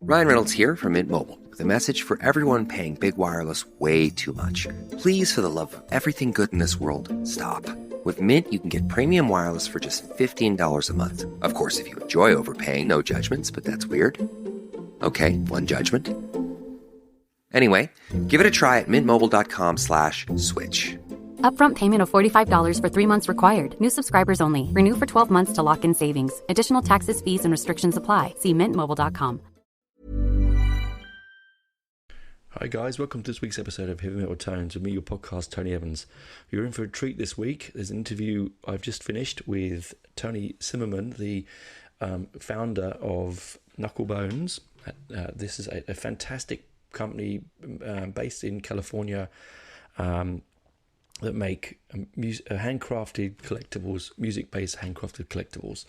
Ryan Reynolds here from Mint Mobile with a message for everyone paying big wireless way too much. Please, for the love of everything good in this world, stop. With Mint, you can get premium wireless for just $15 a month. Of course, if you enjoy overpaying, no judgments, but that's weird. Okay, one judgment. Anyway, give it a try at mintmobile.com/switch. Upfront payment of $45 for 3 months required. New subscribers only. Renew for 12 months to lock in savings. Additional taxes, fees, and restrictions apply. See mintmobile.com. Hi guys, welcome to this week's episode of Heavy Metal Tones with me, your podcast, Tony Evans. You're in for a treat this week. There's an interview I've just finished with Tony Simerman, the founder of KnuckleBonz. This is a fantastic company based in California that make handcrafted collectibles, music-based handcrafted collectibles,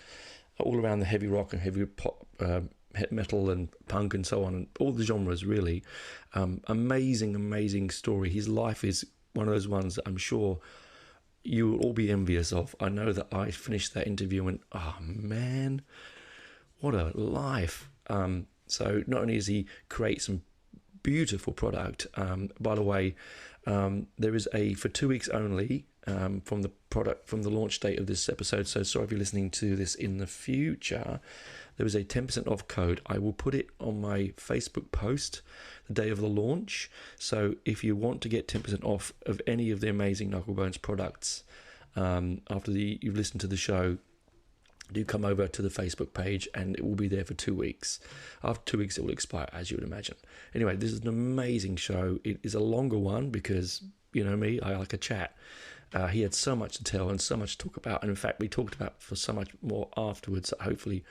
all around the heavy rock and heavy pop, metal and punk and so on, and all the genres really. Amazing story. His life is one of those ones that I'm sure you will all be envious of. I know that I finished that interview and went, oh man, what a life. So not only does he create some beautiful product, by the way, there is for 2 weeks only from the launch date of this episode, so sorry if you're listening to this in the future, there is a 10% off code. I will put it on my Facebook post the day of the launch. So if you want to get 10% off of any of the amazing KnuckleBonz products after you've listened to the show, do come over to the Facebook page and it will be there for 2 weeks. After 2 weeks, it will expire, as you would imagine. Anyway, this is an amazing show. It is a longer one because, you know me, I like a chat. He had so much to tell and so much to talk about. And in fact, we talked about for so much more afterwards that hopefully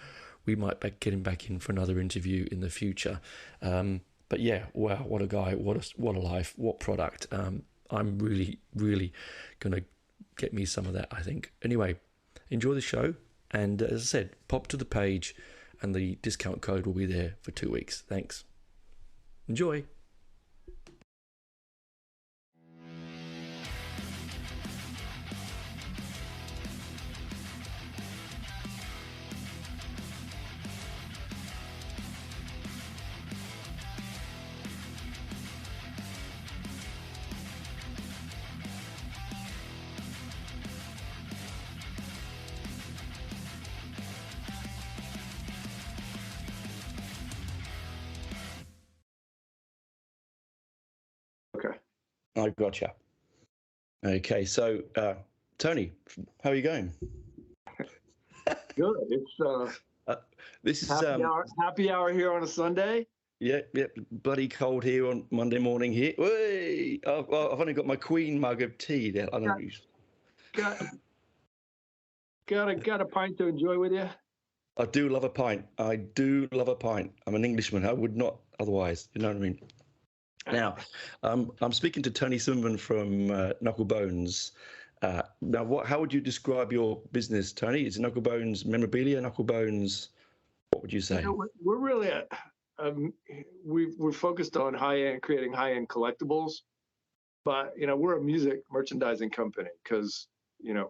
we might get him back in for another interview in the future. But yeah, wow, what a guy, what a life, what product. I'm really going to get me some of that, I think. Anyway, enjoy the show. And as I said, pop to the page and the discount code will be there for 2 weeks. Thanks. Enjoy. I gotcha. Okay, so Tony, how are you going? Good. It's this is happy hour here on a Sunday. Yeah, bloody cold here on Monday morning here. Whey! I've only got my Queen mug of tea there. I don't use. Got a pint to enjoy with you. I do love a pint. I'm an Englishman. I would not otherwise. You know what I mean? Now, I'm speaking to Tony Simerman from KnuckleBonz. Now, how would you describe your business, Tony? Is it KnuckleBonz memorabilia, KnuckleBonz? What would you say? We're really we're focused on creating high-end collectibles, but we're a music merchandising company because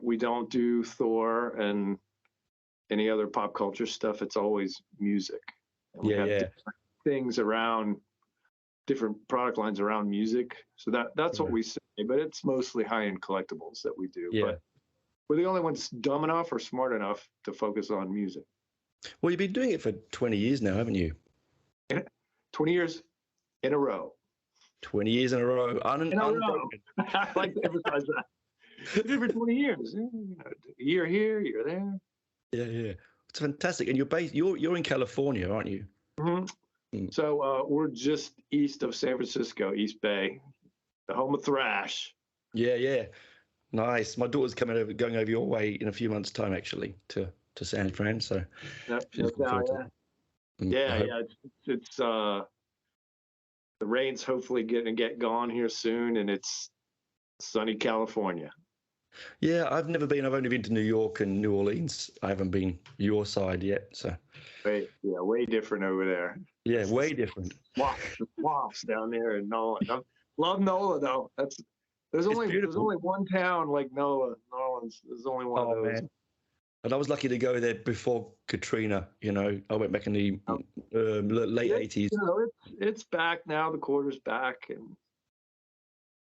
we don't do Thor and any other pop culture stuff. It's always music. And we have different things around. Different product lines around music, so that's what we say. But it's mostly high-end collectibles that we do. But we're the only ones dumb enough or smart enough to focus on music. Well, you've been doing it for 20 years now, haven't you? 20 years in a row. 20 years in a row. I like to emphasize that. For 20 years, a year here, a year there. Yeah, it's fantastic. And you're in California, aren't you? Mm-hmm. So we're just east of San Francisco, East Bay, the home of thrash. Yeah. Nice. My daughter's going over your way in a few months' time, actually, to San Fran. So It's the rain's hopefully get gone here soon, and it's sunny California. Yeah, I've never been. I've only been to New York and New Orleans. I haven't been your side yet. So way different over there. Yeah, way different. Swamps down there in NOLA. Love NOLA though. There's only one town like NOLA, New Orleans. There's only one of those. Man. And I was lucky to go there before Katrina. You know, I went back in the late '80s. You know, it's back now. The quarter's back, and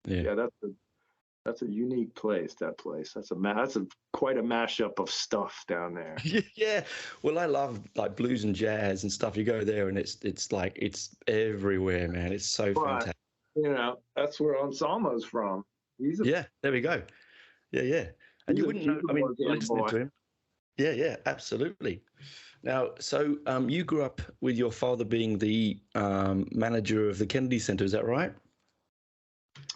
Yeah. that's a unique place. That place. That's quite a mashup of stuff down there. Yeah. Well, I love like blues and jazz and stuff. You go there and it's like it's everywhere, man. It's so fantastic. You know, that's where Anselmo's from. Yeah, there we go. Yeah. And you wouldn't know. I mean, listening to him. Yeah, absolutely. Now, so you grew up with your father being the manager of the Kennedy Center, is that right?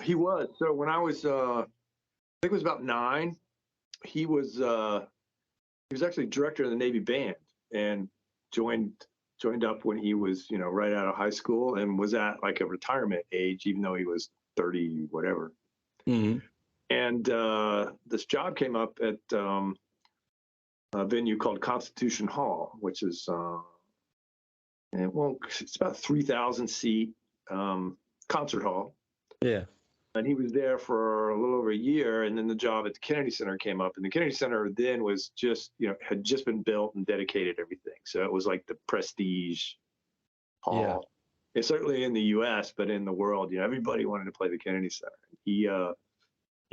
He was. So when I was, I think it was about 9, he was actually director of the Navy band and joined up when he was, you know, right out of high school and was at like a retirement age, even though he was 30, whatever. Mm-hmm. And this job came up at a venue called Constitution Hall, which is, it's about 3,000 seat concert hall. Yeah. And he was there for a little over a year, and then the job at the Kennedy Center came up, and the Kennedy Center then was just, you know, had just been built and dedicated everything. So it was like the prestige hall. Yeah. And certainly in the U.S., but in the world, you know, everybody wanted to play the Kennedy Center. He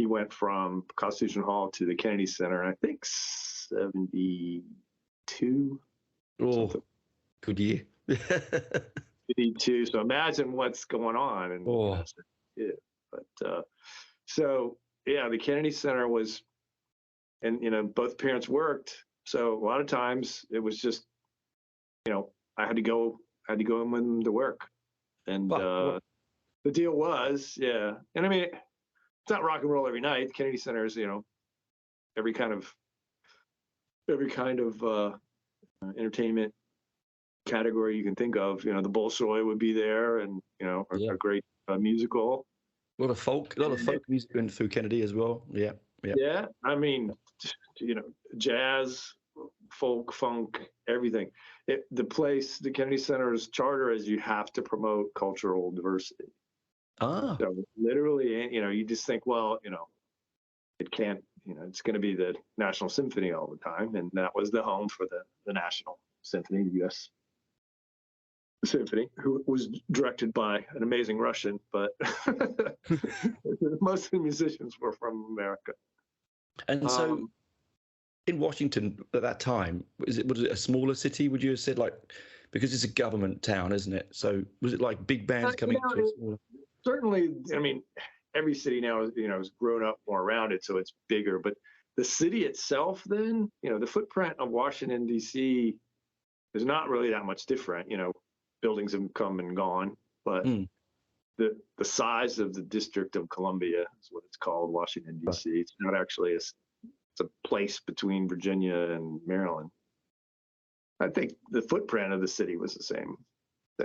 went from Constitution Hall to the Kennedy Center, I think 72. Oh, good year. 72. So imagine what's going on. And yeah. But so yeah, the Kennedy Center was, and you know, both parents worked. So a lot of times it was just, you know, I had to go in with them to work. And the deal was, yeah. And I mean, it's not rock and roll every night. The Kennedy Center is, you know, every kind of entertainment category you can think of. You know, the Bolshoi would be there, and you know, a great musical. A lot of folk music going through Kennedy as well. Yeah. Yeah, I mean, you know, jazz, folk, funk, everything. The Kennedy Center's charter is you have to promote cultural diversity. So literally, you know, you just think, well, you know, it can't, you know, it's going to be the National Symphony all the time, and that was the home for the National Symphony, the U.S. Symphony, who was directed by an amazing Russian, but most of the musicians were from America. And so, in Washington at that time, was it a smaller city? Would you have said, like, because it's a government town, isn't it? So was it like big bands coming to a smaller? Certainly, I mean, every city now, you know, has grown up more around it, so it's bigger. But the city itself, then, you know, the footprint of Washington D.C. is not really that much different. You know, buildings have come and gone, but the size of the District of Columbia is what it's called, Washington D.C. It's not actually it's a place between Virginia and Maryland. I think the footprint of the city was the same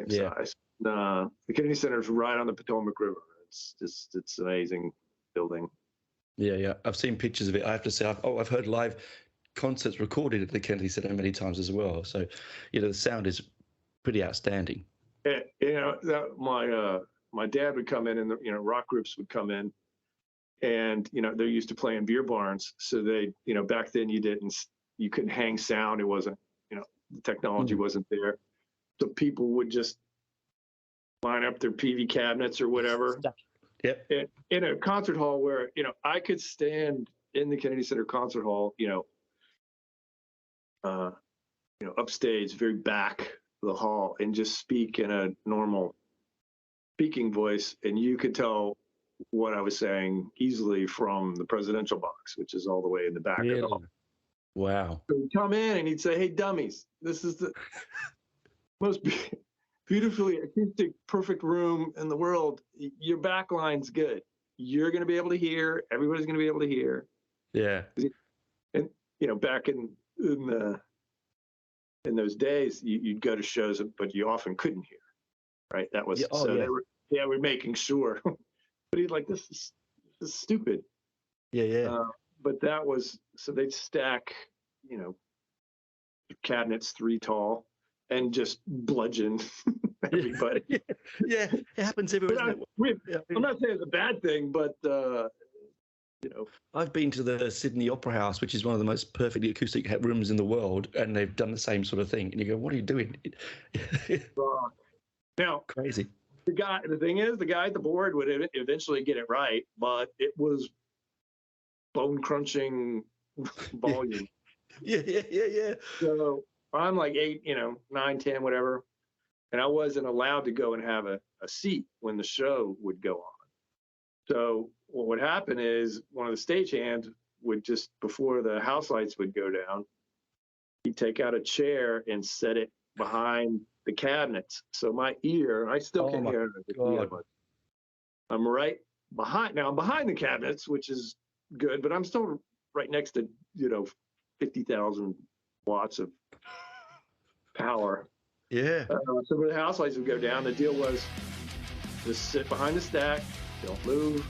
size. The Kennedy Center is right on the Potomac River. It's an amazing building. Yeah. I've seen pictures of it. I have to say, I've heard live concerts recorded at the Kennedy Center many times as well. So, you know, the sound is pretty outstanding. You know, my dad would come in, and you know, rock groups would come in, and you know, they're used to playing beer barns. So they, you know, back then you couldn't hang sound. It wasn't, you know, the technology wasn't there. So people would just line up their PV cabinets or whatever. Yep. In a concert hall where, you know, I could stand in the Kennedy Center concert hall, you know, upstage, very back of the hall, and just speak in a normal speaking voice, and you could tell what I was saying easily from the presidential box, which is all the way in the back of the hall. Wow. So he'd come in and he'd say, "Hey, dummies, this is the most beautifully acoustic, perfect room in the world. Your back line's good. You're going to be able to hear. Everybody's going to be able to hear." Yeah. And you know, back in those days, you'd go to shows, but you often couldn't hear. Right. That was they were making sure. But he'd like, this is stupid. Yeah. But that was, so they'd stack, you know, cabinets 3 tall and just bludgeon everybody. Yeah, it happens everywhere. I'm not saying it's a bad thing, but I've been to the Sydney Opera House, which is one of the most perfectly acoustic rooms in the world, and they've done the same sort of thing. And you go, "What are you doing?" Wrong. Now, Crazy. the thing is, the guy at the board would eventually get it right, but it was bone crunching volume. Yeah. So I'm like 8, 9, 10, whatever, and I wasn't allowed to go and have a seat when the show would go on. So what would happen is one of the stagehands would just, before the house lights would go down, he'd take out a chair and set it behind the cabinets. So my ear, I still can't hear it. I'm right behind. Now I'm behind the cabinets, which is good, but I'm still right next to, 50,000 watts of power. Yeah. So when the house lights would go down, the deal was just sit behind the stack, don't move,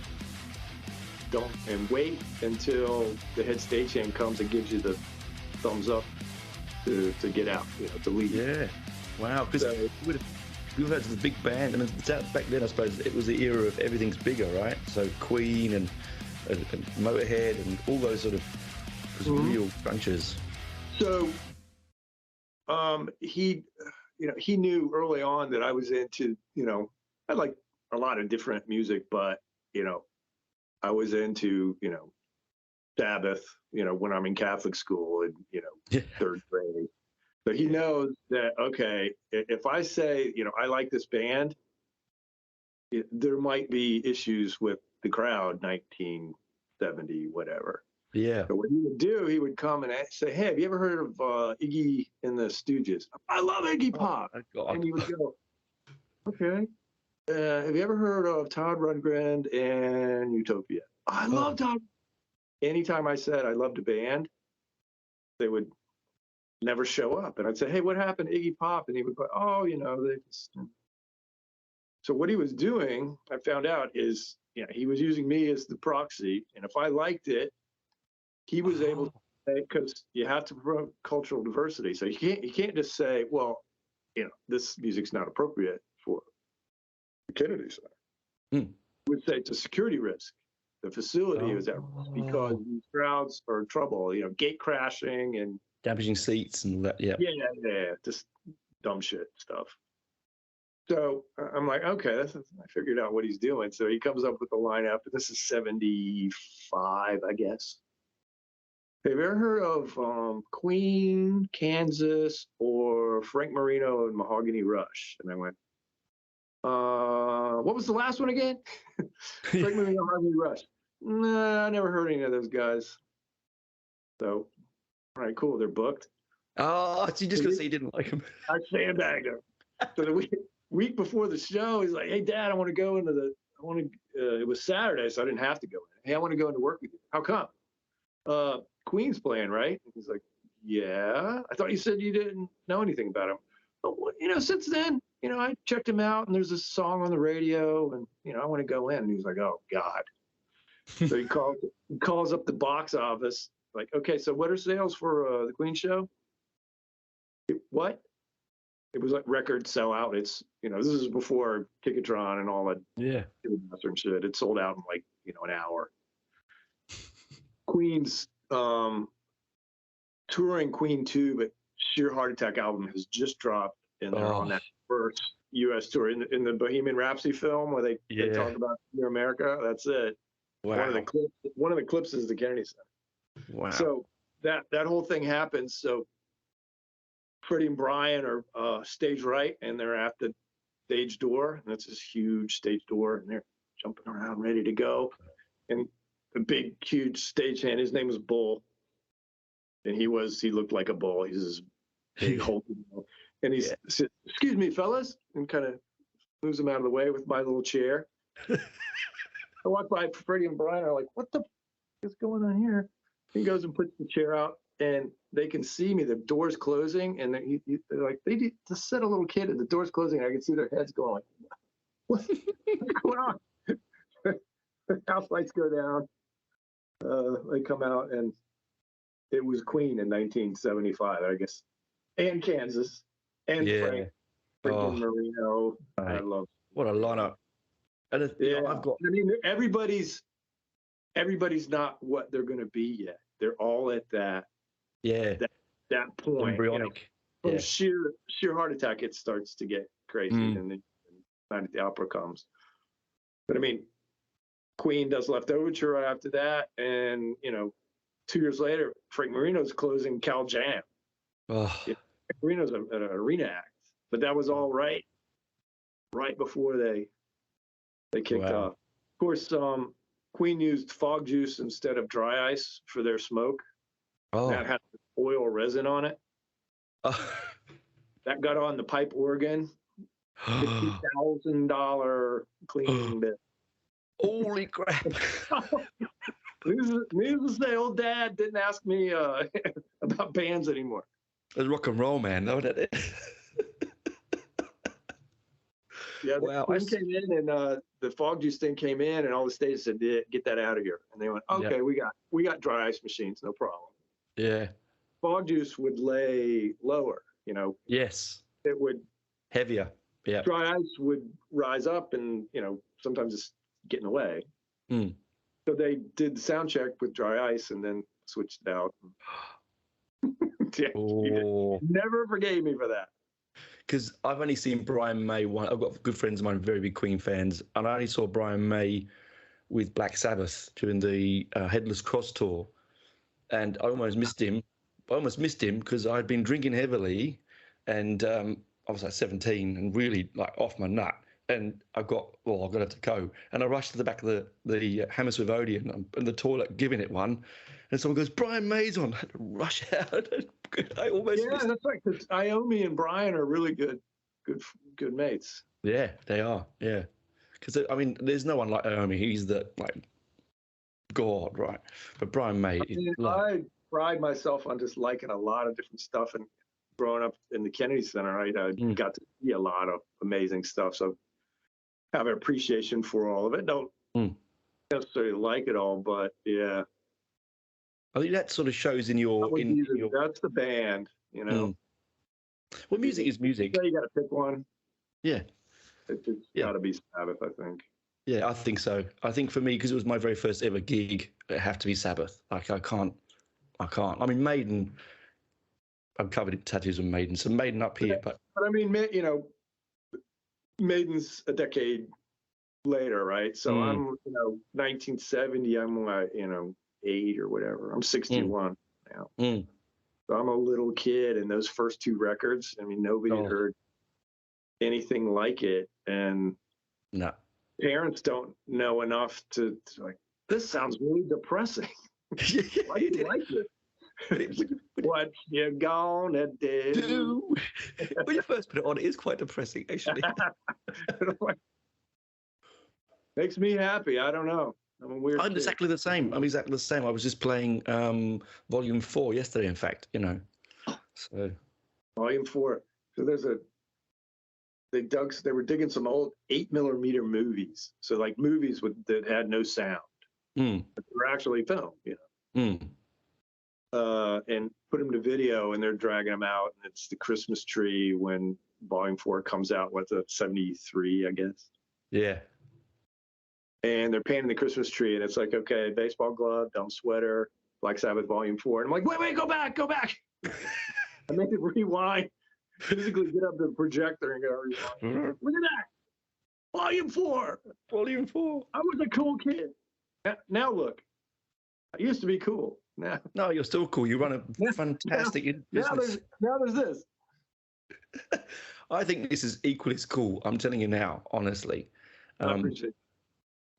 and wait until the head stagehand comes and gives you the thumbs up to get out, to leave. Yeah. Wow. Because we've heard of the big band, and back then I suppose it was the era of everything's bigger, right? So Queen and Motorhead and all those sort of real crunchers. So he knew early on that I was into, I like a lot of different music, but, I was into, Sabbath, when I'm in Catholic school and, third grade. So he knows that, okay, if I say, I like this band, there might be issues with the crowd, 1970, whatever. Yeah. So what he would do, he would come and say, "Hey, have you ever heard of Iggy and the Stooges?" "I love Iggy Pop." Oh, and he would go, "Okay. Have you ever heard of Todd Rundgren and Utopia?" "I love Todd." Anytime I said I loved a band, they would never show up. And I'd say, "Hey, what happened to Iggy Pop?" And he would go, "Oh, they just..." So what he was doing, I found out, is he was using me as the proxy. And if I liked it, he was able to say, because you have to promote cultural diversity. So you can't just say, well, this music's not appropriate for the Kennedy Center. You would say it's a security risk. The facility is at risk because these crowds are in trouble, gate crashing and damaging seats and all that. Yeah. Yeah, just dumb shit stuff. So I'm like, okay, I figured out what he's doing. So he comes up with the lineup. This is 75, I guess. Have you ever heard of Queen, Kansas, or Frank Marino and Mahogany Rush? And I went, what was the last one again? Frank Marino and Mahogany Rush. Nah, I never heard any of those guys. So, all right, cool, they're booked. Oh, so you just gonna say you didn't like them? I sandbagged him. So the week before the show, he's like, "Hey, Dad, I want to go into it was Saturday, so I didn't have to go in. Hey, I want to go into work with you." "How come?" "Queen's playing, right?" And he's like, "Yeah. I thought you said you didn't know anything about him." "But, since then, I checked him out, and there's this song on the radio, and, I want to go in." And he's like, "Oh, God." So he calls up the box office, like, "Okay, so what are sales for the Queen show?" "What?" It was like record sellout. It's, this is before Ticketron and all that. Yeah. Western shit. It sold out in like, an hour. Queen's touring Queen 2, but Sheer Heart Attack album has just dropped in there on that first U.S. tour. In the Bohemian Rhapsody film where they talk about Near America, that's it. Wow. One of the clips is the Kennedy Center. Wow. So that whole thing happens. So Freddie and Brian are stage right, and they're at the stage door. And that's this huge stage door, and they're jumping around ready to go. And the big, huge stagehand, his name was Bull. And he looked like a bull. He's this big hulking bull. And he said, "Excuse me, fellas," and kind of moves him out of the way with my little chair. I walk by Freddie and Brian are like, "What the is going on here?" He goes and puts the chair out, and they can see me. The door's closing, and they're like, they just said a little kid, and the door's closing. I can see their heads going like, "What's going on?" The house lights go down. They come out, and it was Queen in 1975, I guess, and Kansas, and Frank Marino. Right. I love what a lineup. And I've got. I mean, everybody's everybody's not what they're going to be yet. They're all at that point. Embryonic. From sheer heart attack, it starts to get crazy, and then Night at the Opera comes. But I mean, Queen does Left Overture right after that, and 2 years later, Frank Marino's closing Cal Jam. Oh. Frank Marino's an arena act, but that was all right before they kicked off. Of course, Queen used fog juice instead of dry ice for their smoke. Oh. That had oil resin on it. That got on the pipe organ. $50,000 cleaning bill. Holy crap! Needless to say, old Dad didn't ask me about bands anymore. It's rock and roll, man. No, that. Yeah, the Queen came in, and the fog juice thing came in, and all the states said, "Get that out of here." And they went, "Okay, we got dry ice machines, no problem." Yeah. Fog juice would lay lower, Yes. It would heavier. Yeah. Dry ice would rise up, and sometimes it's getting away. So they did the sound check with dry ice, and then switched it out. Never forgave me for that. Because I've only seen Brian May one. I've got good friends of mine, very big Queen fans, and I only saw Brian May with Black Sabbath during the Headless Cross tour, and I almost missed him. Because I'd been drinking heavily, and I was like 17 and really like off my nut. And I've got to go. And I rushed to the back of the Hammersmith Odeon in the toilet, giving it one. And someone goes, "Brian May's on." I had to rush out. I almost missed that's right. Because Iommi and Brian are really good mates. Yeah, they are. Yeah. Because, I mean, there's no one like Iommi. He's the, God, right? But Brian May. I pride myself on just liking a lot of different stuff. And growing up in the Kennedy Center, right, I got to see a lot of amazing stuff. So have an appreciation for all of it. Don't necessarily like it all, but yeah. I think that sort of shows in your... That's the band, Well, music is music. You got to pick one. Yeah. It's got to be Sabbath, I think. Yeah, I think so. I think for me, because it was my very first ever gig, it have to be Sabbath. Like, I can't. I mean, Maiden, I'm covered in tattoos of Maiden, so Maiden up here. But I mean, Maiden's a decade later, right? So I'm, 1970, I'm 8 or whatever. I'm 61 now. So I'm a little kid, and those first two records, I mean, nobody had heard anything like it. And parents don't know enough to like, this sounds really depressing. Why do you like it? What you gonna do? When you first put it on, it is quite depressing, actually. Makes me happy. I don't know. I'm a weird kid. Exactly the same. I'm exactly the same. I was just playing Volume 4 yesterday, in fact, So Volume 4. So they were digging some old 8mm movies. So like movies that had no sound. But they were actually filmed, and put them to video, and they're dragging them out, and it's the Christmas tree when Volume 4 comes out. What's that, 73, I guess? Yeah. And they're painting the Christmas tree, and it's like, okay, baseball glove, dumb sweater, Black Sabbath Volume 4. And I'm like, wait, go back. I made it rewind, physically get up the projector and go rewind. Look at that. Volume 4. I was a cool kid. Now look, I used to be cool. No, you're still cool. You run a fantastic business. Now there's this. I think this is equally as cool. I'm telling you now, honestly. I appreciate it.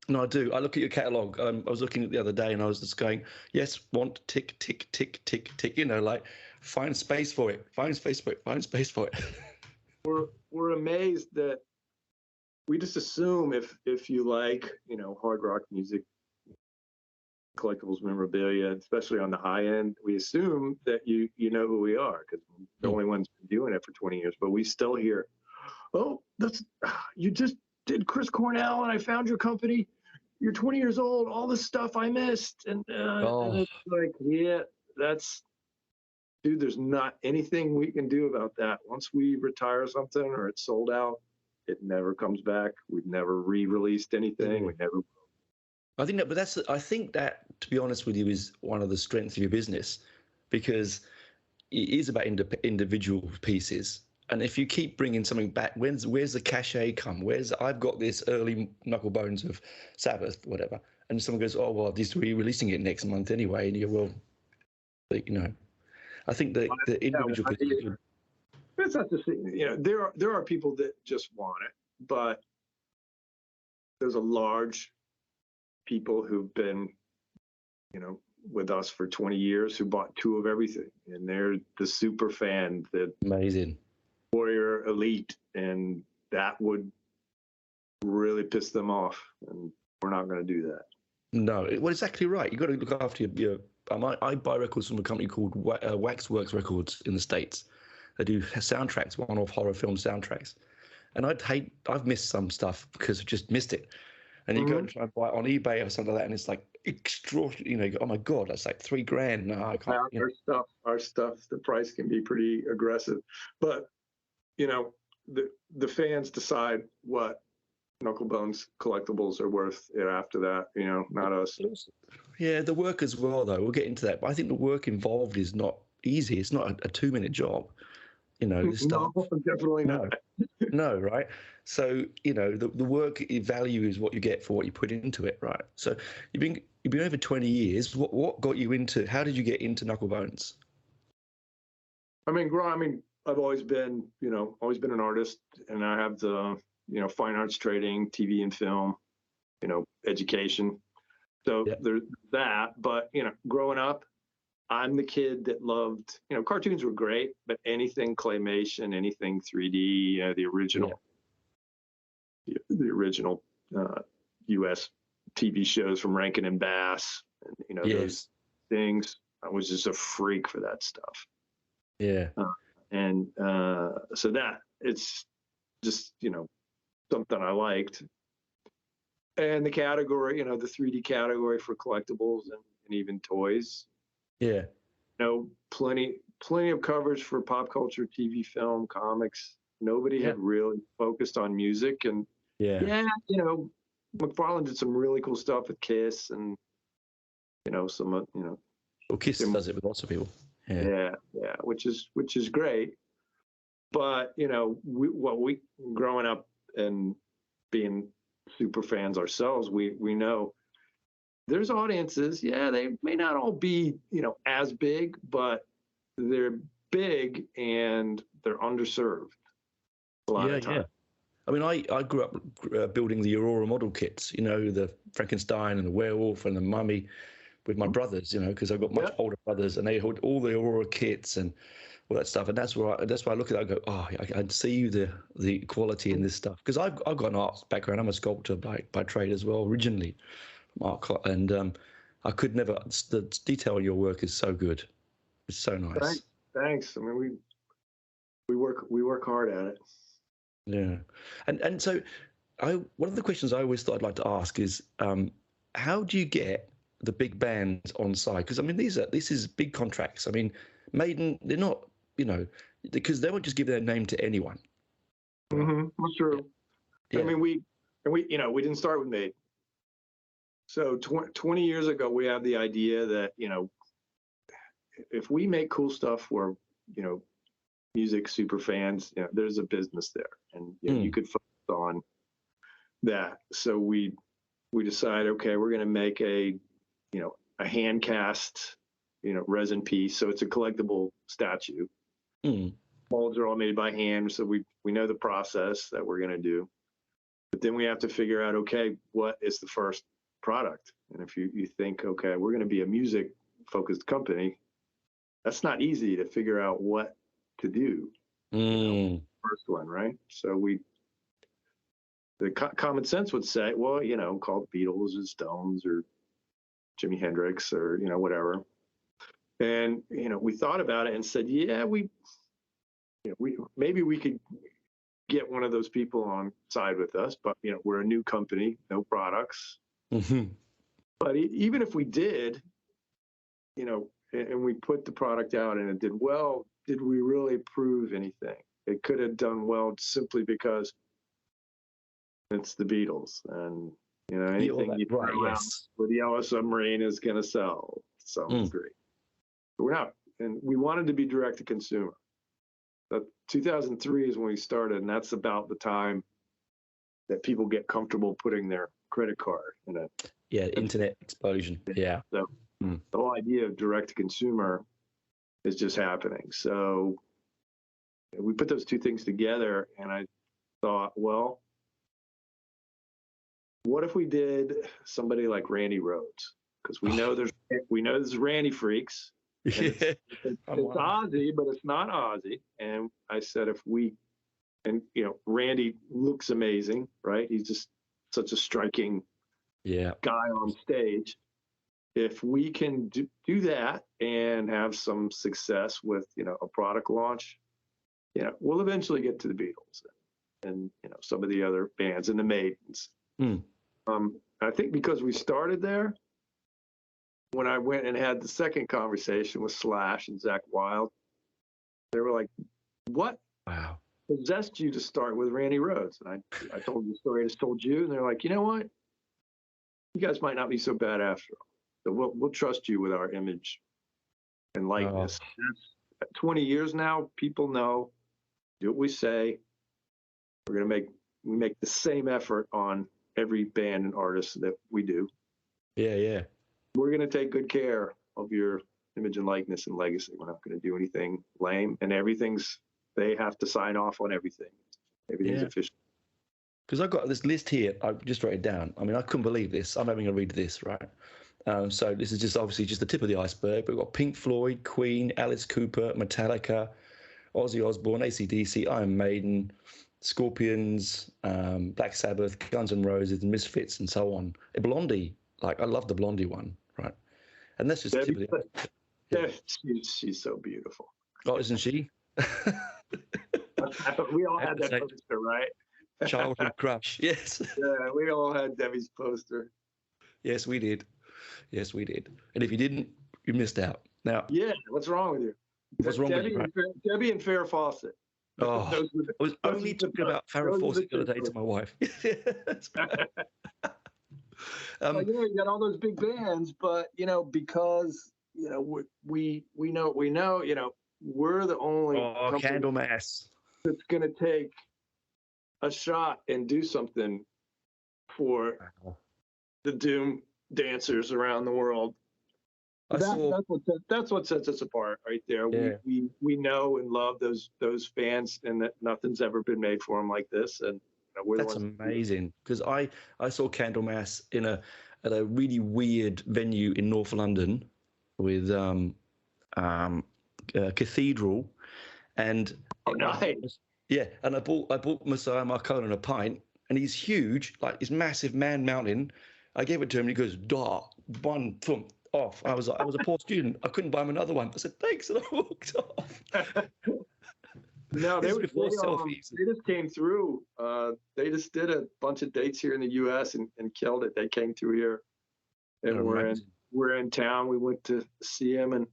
No, I do. I look at your catalogue. I was looking at it the other day, and I was just going, yes, want, tick, tick, tick, tick, tick. Like, find space for it. Find space for it. We're amazed that we just assume if you like, hard rock music, collectibles, memorabilia, especially on the high end, we assume that you know who we are, because we're the only ones doing it for 20 years. But we still hear, "Oh, you just did Chris Cornell, and I found your company. You're 20 years old. All this stuff I missed." And it's like, yeah, dude, there's not anything we can do about that. Once we retire something or it's sold out, it never comes back. We've never re-released anything. We never. I think that, but I think that, to be honest with you, is one of the strengths of your business, because it is about individual pieces. And if you keep bringing something back, where's the cachet come? I've got this early KnuckleBonz of Sabbath, whatever, and someone goes, oh well, this re-releasing it next month anyway, and you go, well, I think the individual pieces. It's not the same. There are people that just want it, but there's a large people who've been, with us for 20 years who bought 2 of everything, and they're the super fan, the Amazing warrior elite, and that would really piss them off, and we're not going to do that. No, well, exactly right. You've got to look after your I buy records from a company called Waxworks Records in the States. They do soundtracks, one-off horror film soundtracks. And I've missed some stuff because I've just missed it. And you go and try and buy it on eBay or something like that, and it's like extraordinary. You go, oh my God, that's like $3,000. No, I can't. Our stuff, the price can be pretty aggressive. But, the fans decide what KnuckleBonz collectibles are worth after that, not us. Yeah, the work as well, though. We'll get into that. But I think the work involved is not easy. It's not a 2-minute job. This stuff. No, definitely not. No, right? So, the work value is what you get for what you put into it, right? So you've been over 20 years. What got you into, how did you get into KnuckleBonz? I've always been an artist, and I have the, fine arts training, TV and film, education. So there's that. But, growing up, I'm the kid that loved, cartoons were great, but anything claymation, anything 3D, the original U.S. TV shows from Rankin and Bass, and, those things. I was just a freak for that stuff. Yeah. So that it's just, something I liked. And the category, the 3D category for collectibles and even toys. Yeah. Plenty of coverage for pop culture, TV, film, comics. Nobody had really focused on music. And McFarlane did some really cool stuff with Kiss, and some Well, Kiss does it with lots of people. Yeah, which is great. But we growing up and being super fans ourselves, we know there's audiences. Yeah, they may not all be as big, but they're big and they're underserved a lot of time. Yeah. I grew up building the Aurora model kits, the Frankenstein and the werewolf and the mummy with my brothers, because I've got much older brothers, and they hold all the Aurora kits and all that stuff. And that's why I look at it and go, oh, I see the quality in this stuff. Because I've got an art background. I'm a sculptor by trade as well, originally from art. And I could never, the detail in your work is so good. It's so nice. Thanks. We work hard at it. Yeah. And so one of the questions I always thought I'd like to ask is, how do you get the big bands on side? Because this is big contracts. Maiden, they're not, because they won't just give their name to anyone. That's true. Yeah. We didn't start with Maiden. So 20 years ago, we had the idea that if we make cool stuff for music super fans, there's a business there, and you could focus on that. So we decided, okay, we're going to make a hand cast, resin piece. So it's a collectible statue. Molds are all made by hand. So we know the process that we're going to do, but then we have to figure out, okay, what is the first product? And if you think, okay, we're going to be a music focused company, that's not easy to figure out what to do. First one, right? So the common sense would say, well, call the Beatles or Stones or Jimi Hendrix or whatever. And we thought about it and said, yeah, we maybe we could get one of those people on side with us, but we're a new company, no products. But even if we did, and we put the product out and it did well, did we really prove anything? It could have done well simply because it's the Beatles, and You know, anything you right, throw out yes. for the Yellow Submarine is going to sell some great. But we're not, and we wanted to be direct to consumer. But 2003 is when we started, and that's about the time that people get comfortable putting their credit card in it. Yeah, internet explosion. Yeah. So the whole idea of direct to consumer is just happening. So we put those two things together, and I thought, well, what if we did somebody like Randy Rhoads? Because we know there's Randy freaks. Yeah. It's Ozzy, but it's not Ozzy. And I said, Randy looks amazing, right? He's just such a striking guy on stage. If we can do that and have some success with, a product launch, we'll eventually get to the Beatles and some of the other bands and the Maidens. I think because we started there, when I went and had the second conversation with Slash and Zakk Wylde, they were like, "What possessed you to start with Randy Rhoads?" And I told them the story I just told you, and they're like, "You know what? You guys might not be so bad after all. So we'll trust you with our image and likeness." That's 20 years now. People know. Do what we say. We're gonna make the same effort on every band and artist that we do. Yeah. We're going to take good care of your image and likeness and legacy. We're not going to do anything lame, and they have to sign off on everything. Everything's official. Because I've got this list here. I just wrote it down. I mean, I couldn't believe this. I'm having a read of this, right? So this is obviously just the tip of the iceberg. But we've got Pink Floyd, Queen, Alice Cooper, Metallica, Ozzy Osbourne, AC/DC, Iron Maiden, Scorpions, Black Sabbath, Guns N' Roses, Misfits, and so on. Blondie, I love the Blondie one, right? And that's just Debbie, she's so beautiful. Oh, isn't she? We all had that poster, right? Childhood crush, yes. Yeah, we all had Debbie's poster. Yes, we did. And if you didn't, you missed out. Now, what's wrong with you? What's wrong with you? Right? Debbie and Farrah Fawcett. Oh, I was only talking about Farrah Fawcett the other day to my wife. That's right. You got all those big bands, but because we know we're the only Candlemass that's going to take a shot and do something for the Doom dancers around the world. That's what sets us apart, right there. Yeah. We know and love those fans, and that nothing's ever been made for them like this. And that's amazing, because I saw Candlemass at a really weird venue in North London with Cathedral, and nice. And I bought Messiah Marcone a pint, and he's huge, like this massive man mountain. I gave it to him, and he goes, one thump off. I was a poor student. I couldn't buy him another one. I said, thanks, and I walked off. No, they just came through. They just did a bunch of dates here in the U.S. and killed it. They came through here, and we're in town. We went to see him and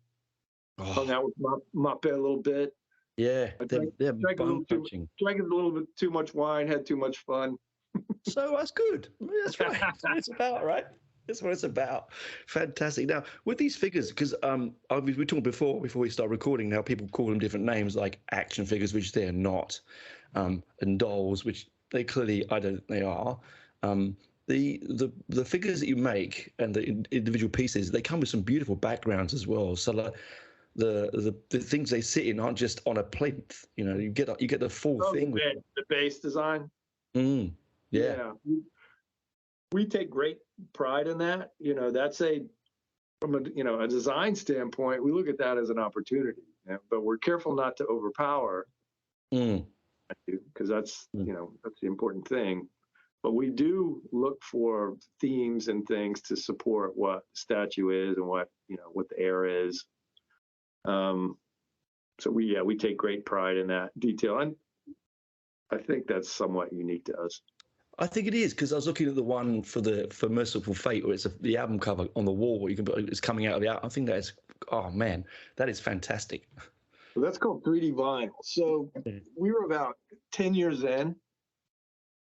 hung out with Muppet a little bit. Yeah, they're bone punching. Drank a little bit too much wine, had too much fun. So that's good. That's right. That's what it's about, right? That's what it's about. Fantastic. Now, with these figures, because we talked before we start recording, now people call them different names, like action figures, which they're not, and dolls, which they clearly, they are. The figures that you make and the individual pieces, they come with some beautiful backgrounds as well. So like the things they sit in aren't just on a plinth. You get the full thing. The base design. Yeah. We take great pride in that. That's from a design standpoint, we look at that as an opportunity, but we're careful not to overpower, because that's that's the important thing. But we do look for themes and things to support what the statue is and what the air is. So we take great pride in that detail, and I think that's somewhat unique to us. I think it is, because I was looking at the one for Merciful Fate, where it's the album cover on the wall, where it's coming out of the album. I think that is fantastic. Well, that's called 3D vinyl. So we were about 10 years in,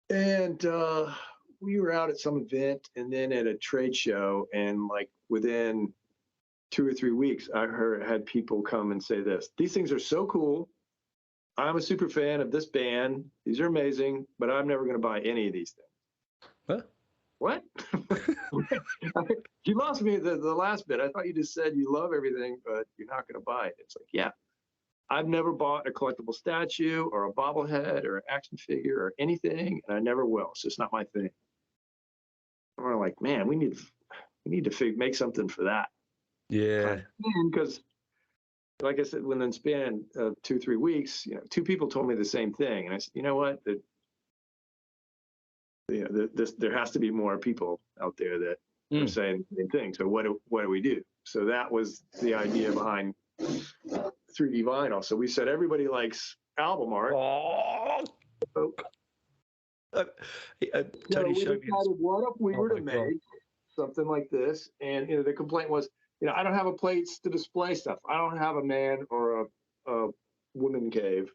and we were out at some event and then at a trade show, and like within 2 or 3 weeks, I had people come and say this: "These things are so cool. I'm a super fan of this band. These are amazing, but I'm never going to buy any of these things." Huh? What? You lost me at the last bit. I thought you just said you love everything, but you're not going to buy it. It's like, yeah, I've never bought a collectible statue or a bobblehead or an action figure or anything, and I never will. It's just not my thing. And we're like, man, we need to make something for that. Yeah. Because, like I said, within the span of 2-3 weeks, 2 people told me the same thing, and I said, you know what? There has to be more people out there that are saying the same thing. So what do we do? So that was the idea behind 3D vinyl. So we said everybody likes album art. Oh. So, Tony we showed decided, me what if we were to my God. make something like this? And the complaint was, I don't have a place to display stuff. I don't have a man or a woman cave.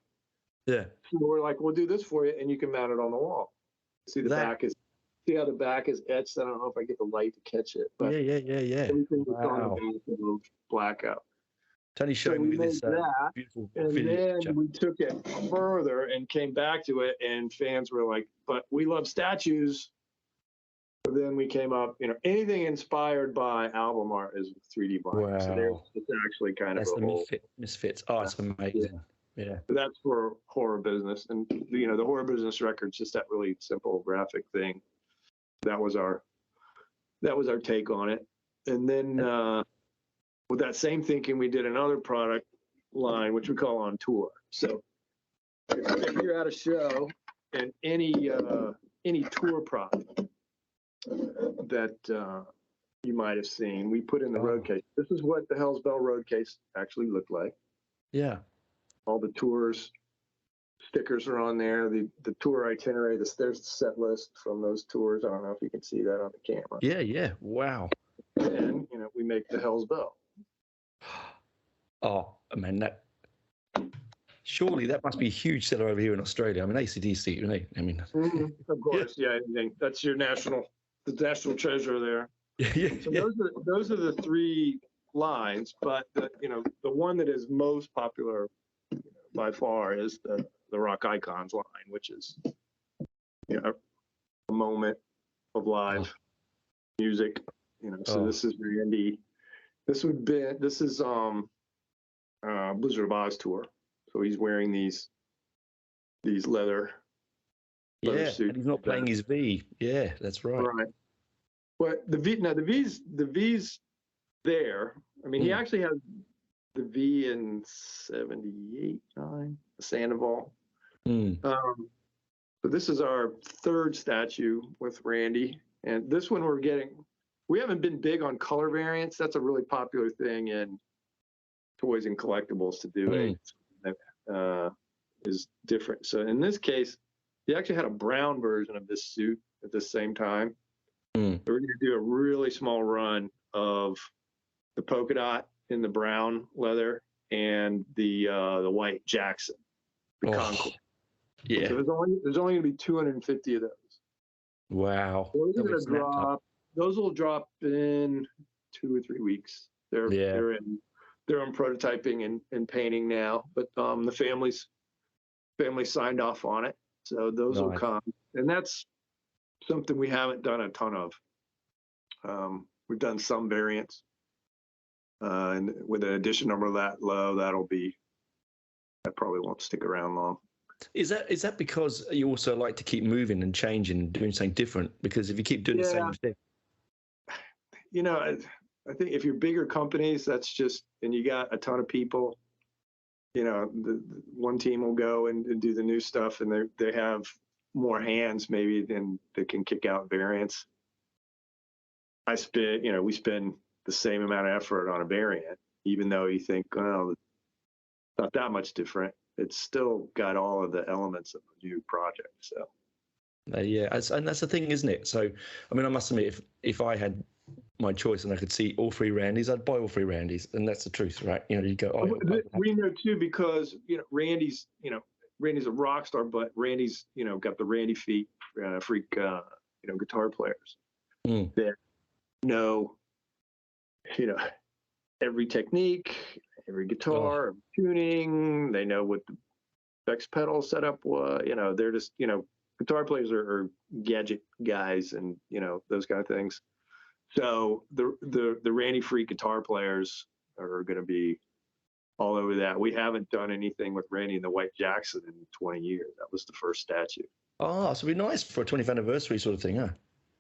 Yeah. So we're like, we'll do this for you, and you can mount it on the wall. See see how the back is etched? I don't know if I get the light to catch it, but yeah. everything that's on the Wow. back is blackout. Tony showed we me made this that, beautiful and video. then we took it further and came back to it, and fans were like, but we love statues. So then we came up, anything inspired by album art is 3D vinyl. So Wow. it's actually kind That's of a the whole. misfits. Oh, it's amazing. Yeah. That's for horror business, and the horror business record's just that really simple graphic thing. That was our take on it. And then with that same thinking, we did another product line, which we call On Tour. So if you're at a show and any tour product that you might have seen, we put in the road case. This is what the Hell's Bell road case actually looked like. Yeah. All the tours stickers are on there. The tour itinerary. There's the set list from those tours. I don't know if you can see that on the camera. Yeah. Wow. And we make the Hell's Bell. Oh man, surely that must be a huge seller over here in Australia. I mean, AC/DC, Of course, yeah. That's the national treasure there. So those are the 3 lines, but the one that is most popular by far is the Rock Icons line, which is a moment of live music. So this is Randy. This is Blizzard of Oz tour. So he's wearing these leather suits. And he's not playing his V. Yeah, that's right. Right. But the V's there. I mean, he actually has the V in 78, 9, the Sandoval. So this is our 3rd statue with Randy, and this one we haven't been big on color variants. That's a really popular thing in toys and collectibles to do. Is different. So in this case, he actually had a brown version of this suit at the same time. We're going to do a really small run of the polka dot in the brown leather and the white Jackson, the Concord. Yeah. So there's only going to be 250 of those. Wow. Those will drop in 2 or 3 weeks. They're in prototyping and painting now, but the family signed off on it, so those will come, and that's something we haven't done a ton of. We've done some variants, and with an edition number that low, that probably won't stick around long. Is that because you also like to keep moving and changing and doing something different? Because if you keep doing the same thing, I think if you're bigger companies, that's just, and you got a ton of people, the one team will go and do the new stuff, and they have more hands maybe than they can kick out variants. We spend the same amount of effort on a variant, even though you think, well, it's not that much different. It's still got all of the elements of a new project. So. And that's the thing, isn't it? So, I mean, I must admit, if I had my choice and I could see all 3 Randys, I'd buy all 3 Randys, and that's the truth, right? You go. We know too, because Randy's a rock star, but Randy's got the Randy freak guitar players Mm. that know, every technique, every guitar, tuning. They know what the effects pedal setup was. They're just, guitar players are gadget guys and, those kind of things. So the Randy Freak guitar players are going to be all over that. We haven't done anything with Randy and the White Jackson in 20 years. That was the first statue. Oh, so it'd be nice for a 20th anniversary sort of thing, huh?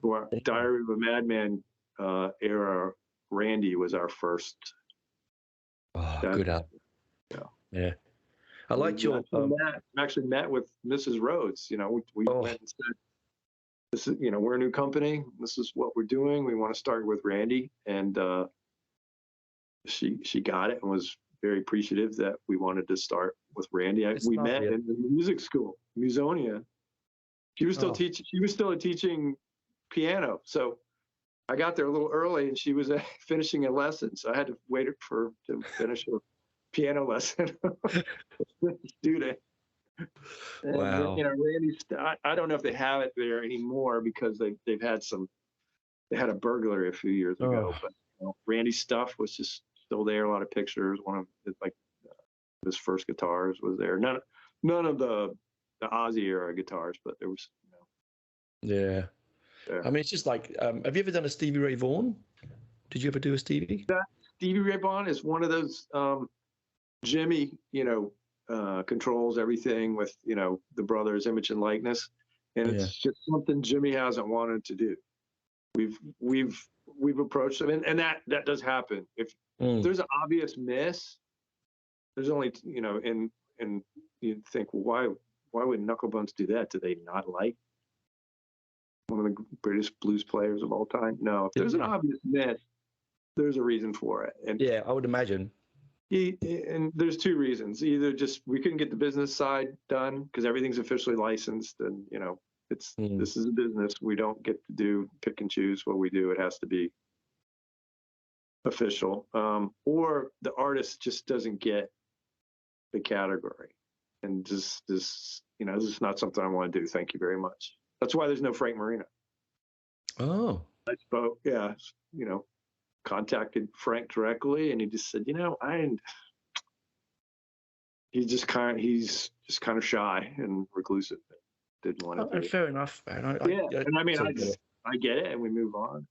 For Diary of a Madman era, Randy was our first. Oh, statue. good up. Yeah. I liked We your. actually met with Mrs. Rhodes. We went and said, "This is, we're a new company. This is what we're doing. We want to start with Randy." And she got it and was very appreciative that we wanted to start with Randy. We met in the music school, Musonia. She was still teaching. She was still teaching piano. So I got there a little early, and she was finishing a lesson. So I had to wait to finish her piano lesson. Student. And, wow. Randy. I don't know if they have it there anymore because they had a burglary a few years ago. But Randy's stuff was just still there. A lot of pictures. One of his first guitars was there. None of the Ozzy era guitars, but there was. Yeah. I mean, it's just like, have you ever done a Stevie Ray Vaughan? Did you ever do a Stevie? Stevie Ray Vaughan is one of those Jimmy, controls everything with, the brothers' image and likeness. And it's just something Jimmy hasn't wanted to do. We've approached him, and that does happen. If there's an obvious miss, there's only, and you think, well, why would KnuckleBonz do that? Do they not like one of the greatest blues players of all time? No, if there's an obvious miss, there's a reason for it. And yeah, I would imagine. And there's two reasons. Either just we couldn't get the business side done because everything's officially licensed, and this is a business. We don't get to pick and choose what we do. It has to be official. Or the artist just doesn't get the category, and this is not something I want to do. Thank you very much. That's why there's no Frank Marino. Oh. I spoke, contacted Frank directly, and he just said, he's just kind of shy and reclusive. Didn't want to. Fair enough, man. I get it, and we move on.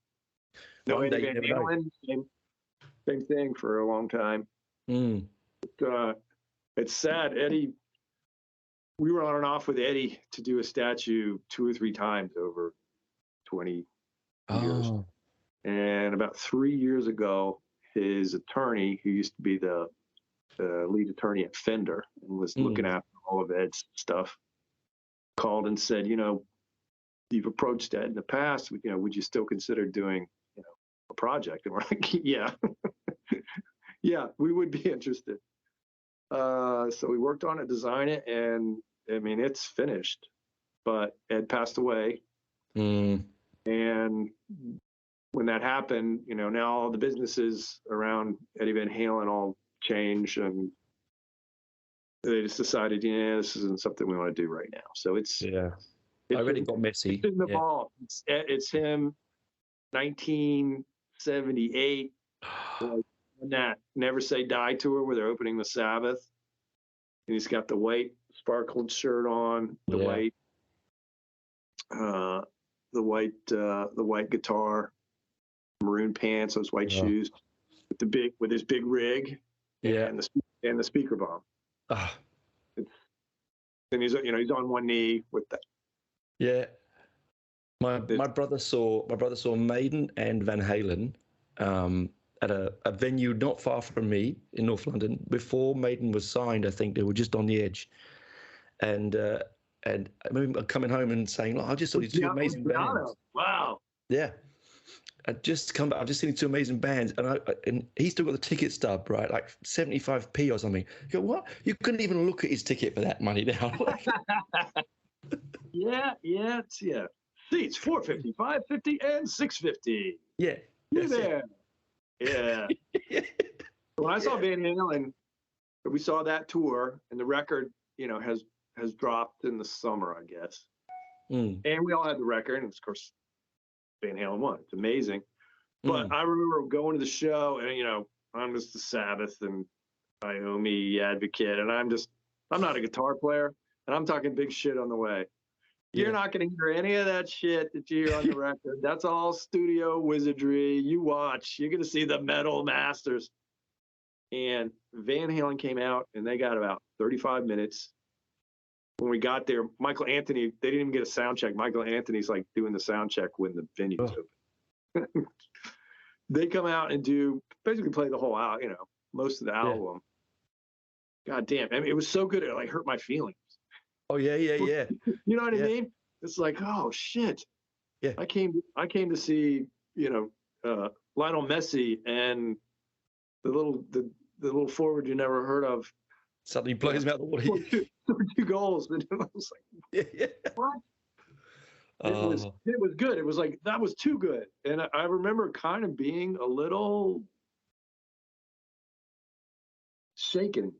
No, Eddie Van Halen, same thing for a long time. It's sad, Eddie. We were on and off with Eddie to do a statue 2 or 3 times over 20 years. And about 3 years ago, his attorney, who used to be the lead attorney at Fender and was looking after all of Ed's stuff, called and said, you've approached Ed in the past. Would you still consider doing, a project? And we're like, yeah, yeah, we would be interested. So we worked on it, designed it, and I mean, it's finished. But Ed passed away. And when that happened, now all the businesses around Eddie Van Halen all changed, and they just decided, this isn't something we want to do right now. So it's I already got messy. It's in the ball. It's him, 1978. On that Never Say Die tour where they're opening the Sabbath, and he's got the white sparkled shirt on, the white guitar, maroon pants, those white shoes, with his big rig, and the speaker bomb. And he's on one knee with that. Yeah, my brother saw Maiden and Van Halen at a venue not far from me in North London. Before Maiden was signed, I think they were just on the edge, and I remember coming home and saying, "Look, I just saw these 2 amazing bands." Wow. Yeah, I've just seen these 2 amazing bands, and he still got the ticket stub, right, like 75p or something. You go, what? You couldn't even look at his ticket for that money now. Yeah. Seats $4.50, $5.50, and $6.50. Yeah. You're there. Yeah. When I saw Van Halen, we saw that tour, and the record, has dropped in the summer, I guess. And we all had the record, and of course, Van Halen 1. It's amazing. But I remember going to the show, and I'm just the Sabbath and Iommi advocate, and I'm not a guitar player, and I'm talking big shit on the way. You're not going to hear any of that shit that you hear on the record. That's all studio wizardry. You watch. You're going to see the metal masters. And Van Halen came out, and they got about 35 minutes. When we got there, Michael Anthony, they didn't even get a sound check. Michael Anthony's like doing the sound check when the venue's open. They come out and basically play the whole out, most of the album. God damn. I mean, it was so good, it like hurt my feelings. Oh, yeah. You know what I mean? It's like, oh shit. Yeah. I came to see, Lionel Messi, and the little forward you never heard of suddenly blows him out the water. Two goals. And I was like, what? It was good. It was like, that was too good. And I remember kind of being a little shaken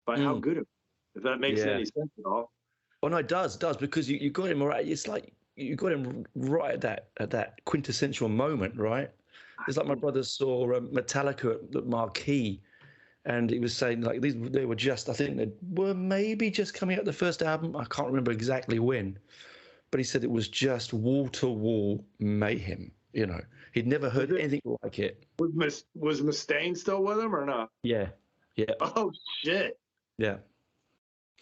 by how good it was, if that makes any sense at all. Oh no, it does, because you got him right. It's like you got him right at that quintessential moment, right? It's like my brother saw Metallica at the Marquee, and he was saying like they were just, I think they were maybe just coming out the first album. I can't remember exactly when, but he said it was just wall to wall mayhem. He'd never heard anything like it. Was Mustaine still with him or not? Yeah. Oh shit. Yeah.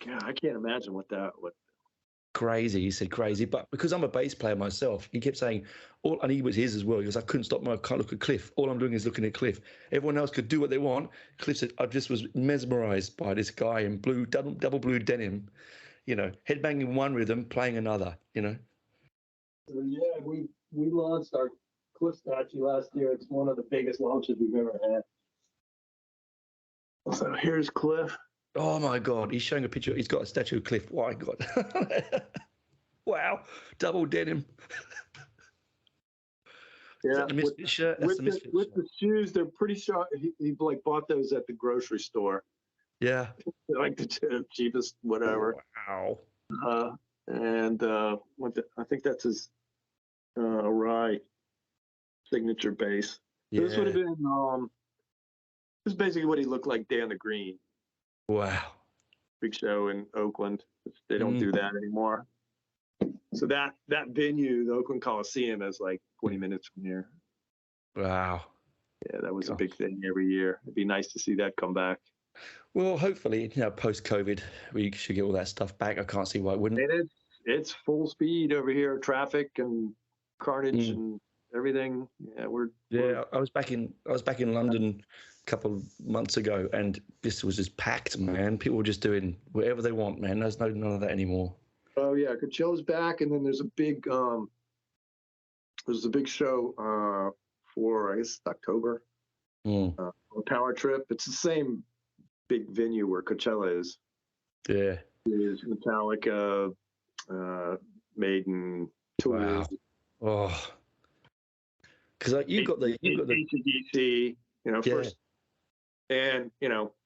God, I can't imagine what. Crazy, he said crazy, but because I'm a bass player myself, he kept saying, and he was his as well. He goes, I couldn't stop I can't look at Cliff. All I'm doing is looking at Cliff. Everyone else could do what they want. Cliff said, I just was mesmerized by this guy in blue, double blue denim, headbanging one rhythm, playing another, So yeah, we launched our Cliff statue last year. It's one of the biggest launches we've ever had. So here's Cliff. Oh my God, he's showing a picture. He's got a statue of Cliff. Oh my God. Wow, double denim. Yeah, the Misfit shirt. That's the Misfit with shirt. the shoes, they're pretty sharp. He like bought those at the grocery store. Yeah, like the cheapest, whatever. Oh, wow. I think that's his Rye signature bass. Yeah. This would have been this is basically what he looked like down the green. Wow. Big show in Oakland. They don't do that anymore. So that venue, the Oakland Coliseum, is like 20 minutes from here. Wow. Yeah, that was a big thing every year. It'd be nice to see that come back. Well, hopefully, post-COVID, we should get all that stuff back. I can't see why it wouldn't. It's full speed over here, traffic and carnage and everything. Yeah, I was back in London a couple of months ago, and this was just packed, man. People were just doing whatever they want, man. There's none of that anymore. Oh yeah, Coachella's back, and then there's a big show for, I guess, October. Power Trip. It's the same big venue where Coachella is. Yeah. Is Metallica, Maiden, Tool. Wow. Oh. Because you've got the AC/DC, first, and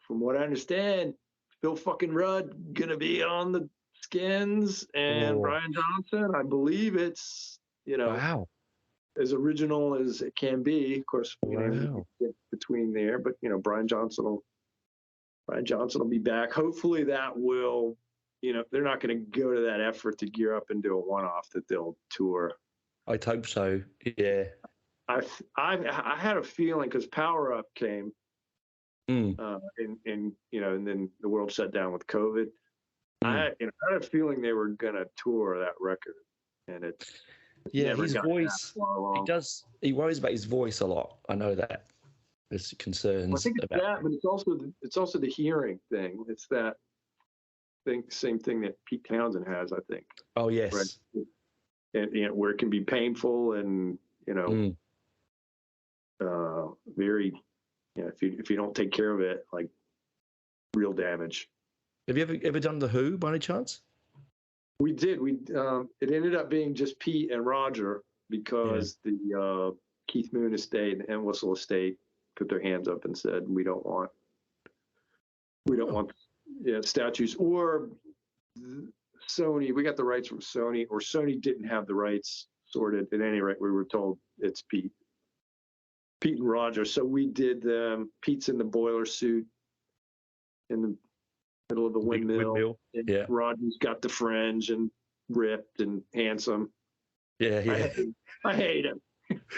from what I understand, Phil fucking Rudd gonna be on the Skins, and Brian Johnson. I believe it's wow, as original as it can be. Of course, get between there, but Brian Johnson will be back. Hopefully, that will. They're not going to go to that effort to gear up and do a one-off that they'll tour. I'd hope so. Yeah. I had a feeling because Power Up came, and then the world shut down with COVID. I had a feeling they were gonna tour that record, and his voice. He worries about his voice a lot. I know that. There's concerns. Well, I think it's that, but it's also the hearing thing. It's that same thing that Pete Townsend has, I think. Oh yes. Right? And where it can be painful and very, if you don't take care of it, like real damage. Have you ever done The Who by any chance? We did. It ended up being just Pete and Roger because the Keith Moon estate and Entwistle estate put their hands up and said, we don't want statues, or Sony. We got the rights from Sony, or Sony didn't have the rights sorted. At any rate, we were told it's Pete and Roger. So we did Pete's in the boiler suit in the middle of the windmill. And yeah. Roger's got the fringe and ripped and handsome. Yeah, yeah. I hate him.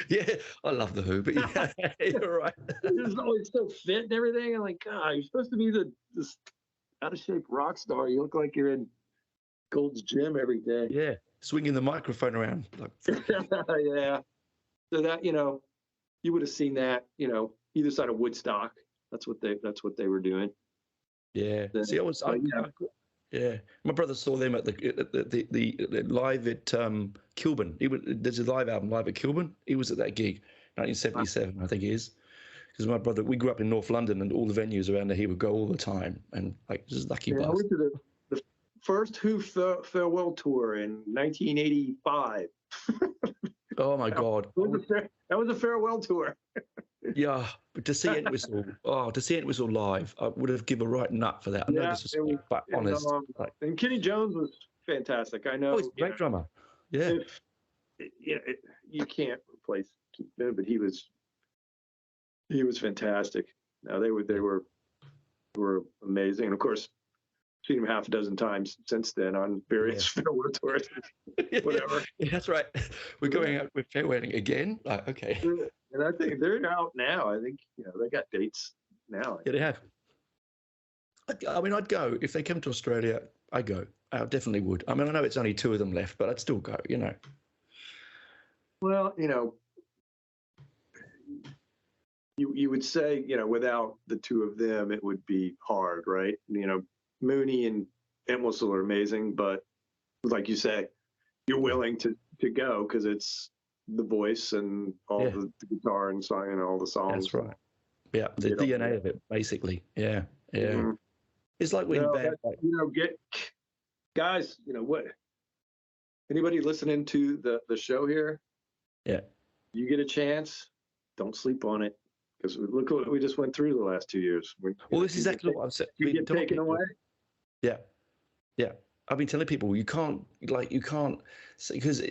Yeah, I love the Who, but yeah, you're right. He's always so fit and everything. I'm like, God, you're supposed to be this out of shape rock star. You look like you're in Gold's Gym every day. Yeah, swinging the microphone around. Like, yeah. So that, you would have seen that, either side of Woodstock. That's what they were doing. Yeah. See, yeah. My brother saw them at the live at Kilburn. There's a live album live at Kilburn. He was at that gig, 1977, I think it is. Because my brother, we grew up in North London, and all the venues around there, he would go all the time, and like this is lucky. I went to the first Who farewell tour in 1985. Oh my God! That was a farewell tour. Yeah, but to see Entwistle, live, I would have given a right nut for that. I know disrespect, but honest. And Kenny Jones was fantastic. I know. Oh, he's a great drummer. Yeah. You can't replace Keith Moon, but he was fantastic. No, they were amazing, and of course, seen him half a dozen times since then on various farewell tours. Whatever. Yeah, that's right. We're going out with farewelling again. Like, okay. And I think they're out now. I think they got dates now. Yeah, they have. I mean, I'd go if they came to Australia. I'd go. I definitely would. I mean, I know it's only 2 of them left, but I'd still go. Well, you would say, without the 2 of them, it would be hard, right? Mooney and Entwistle are amazing, but like you say, you're willing to go because it's the voice and all the guitar and song and all the songs. That's right. Yeah, the DNA of it, basically. Yeah, yeah. Mm-hmm. It's like when guys, what? Anybody listening to the show here? Yeah. You get a chance, don't sleep on it. Because look what we just went through the last 2 years. Well, this is exactly what I'm saying. You get taken away. Yeah, yeah. I've been telling people you can't, because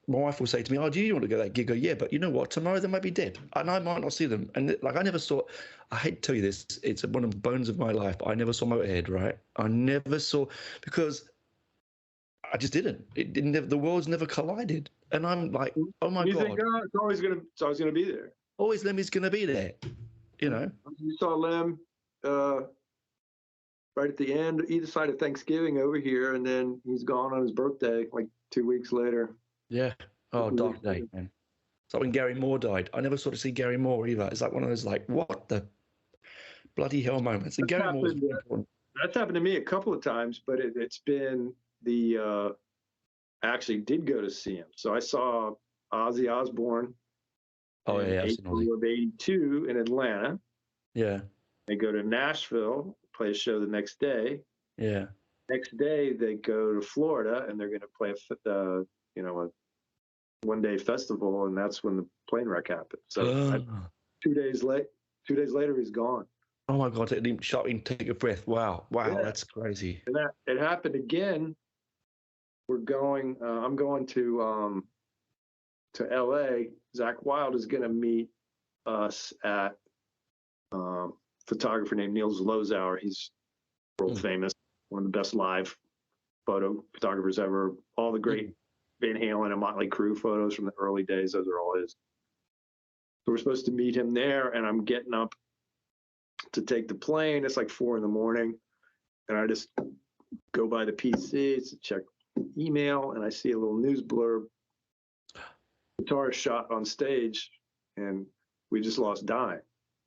my wife will say to me, "Oh, do you want to go to that gig?" I go, "Yeah, but you know what? Tomorrow they might be dead, and I might not see them." And I never saw. I hate to tell you this. It's one of the bones of my life. But I never saw Motorhead. Right? I never saw because I just didn't. It didn't. The worlds never collided, and I'm like, oh my God! Think, it's always gonna be there. Always Lemmy's going to be there, You saw Lem right at the end, either side of Thanksgiving over here, and then he's gone on his birthday, like 2 weeks later. Yeah. Oh, dark day, man. It's like when Gary Moore died. I never saw to see Gary Moore either. It's like one of those, what the bloody hell moments. And Gary Moore's very important. That's happened to me a couple of times, but it's been I actually did go to see him. So I saw Ozzy Osbourne. Oh, yeah, April of '82 in Atlanta. Yeah. They go to Nashville, play a show the next day. Yeah. Next day, they go to Florida, and they're going to play a one-day festival, and that's when the plane wreck happened. So 2 days later, he's gone. Oh my God! It didn't shut in. Take a breath. Wow, yeah. That's crazy. And it happened again. I'm going to LA. Zach Wilde is going to meet us at a photographer named Niels Lozauer. He's world famous, one of the best live photo photographers ever. All the great Van Halen and Motley Crue photos from the early days, those are all his. So we're supposed to meet him there, and I'm getting up to take the plane. It's like 4 a.m, and I just go by the PC to check email, and I see a little news blurb. Guitar shot on stage, and we just lost Dime.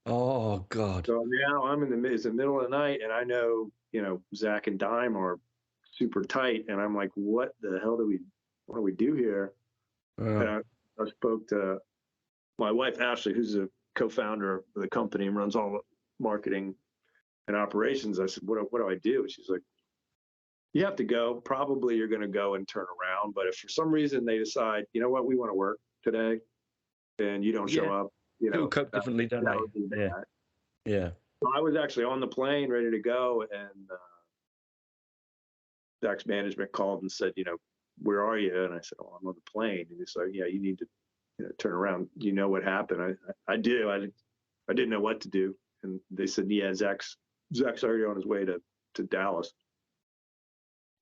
Oh God! So now I'm it's the middle of the night, and I know Zach and Dime are super tight, and I'm like, what the hell what do we do here? And I spoke to my wife Ashley, who's a co-founder of the company and runs all the marketing and operations. I said, what do I do? She's like, you have to go. Probably you're going to go and turn around. But if for some reason they decide, you know what, we want to work today, and you don't show up, people cope differently, don't they? Yeah. So I was actually on the plane ready to go, and Zach's management called and said, where are you? And I said, oh, I'm on the plane. And he's like, yeah, you need to turn around. You know what happened? I do. I didn't know what to do. And they said, yeah, Zach's already on his way to Dallas.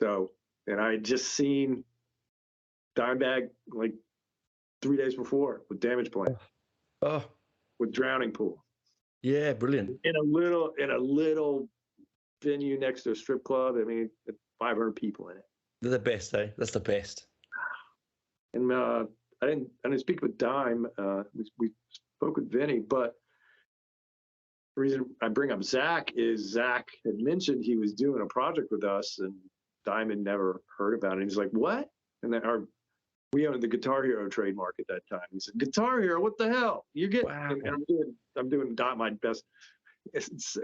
So, and I had just seen Dimebag like 3 days before with Damage Plan. Oh, with Drowning Pool. yeah, brilliant. In a little venue next to a strip club. I mean, 500 people in it. They're the best, eh? That's the best. And I didn't speak with Dime. We spoke with Vinny, but the reason I bring up Zach is Zach had mentioned he was doing a project with us, and Dime had never heard about it. And he's like, "What?" And then we owned the Guitar Hero trademark at that time. He said, "Guitar Hero, what the hell? You get?" Wow. And I'm doing my best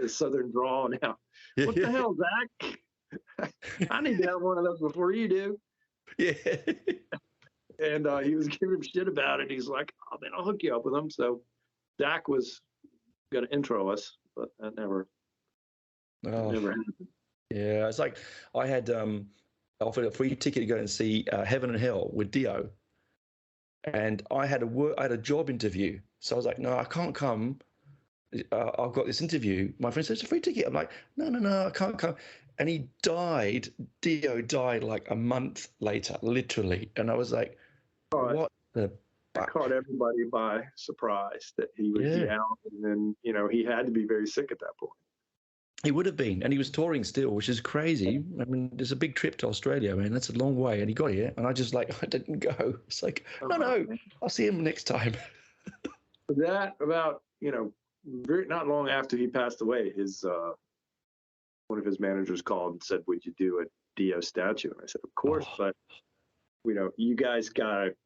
Southern drawl now. What the hell, Zach? I need to have one of those before you do. Yeah. And he was giving him shit about it. He's like, "Oh man, I'll hook you up with him." So Zach was going to intro us, but that never happened. Yeah, it's like I had offered a free ticket to go and see Heaven and Hell with Dio, and I had a job interview. So I was like, "No, I can't come. I've got this interview." My friend said, "It's a free ticket." I'm like, No, I can't come." And he died. Dio died like a month later, literally. And I was like, "What the?" I caught everybody by surprise that he would be out, and then he had to be very sick at that point. He would have been, and he was touring still, which is crazy. I mean, there's a big trip to Australia, man. That's a long way, and he got here, and I didn't go. It's like, no, I'll see him next time. That about not long after he passed away, his one of his managers called and said, "Would you do a Dio statue?" And I said, "Of course, but you guys gotta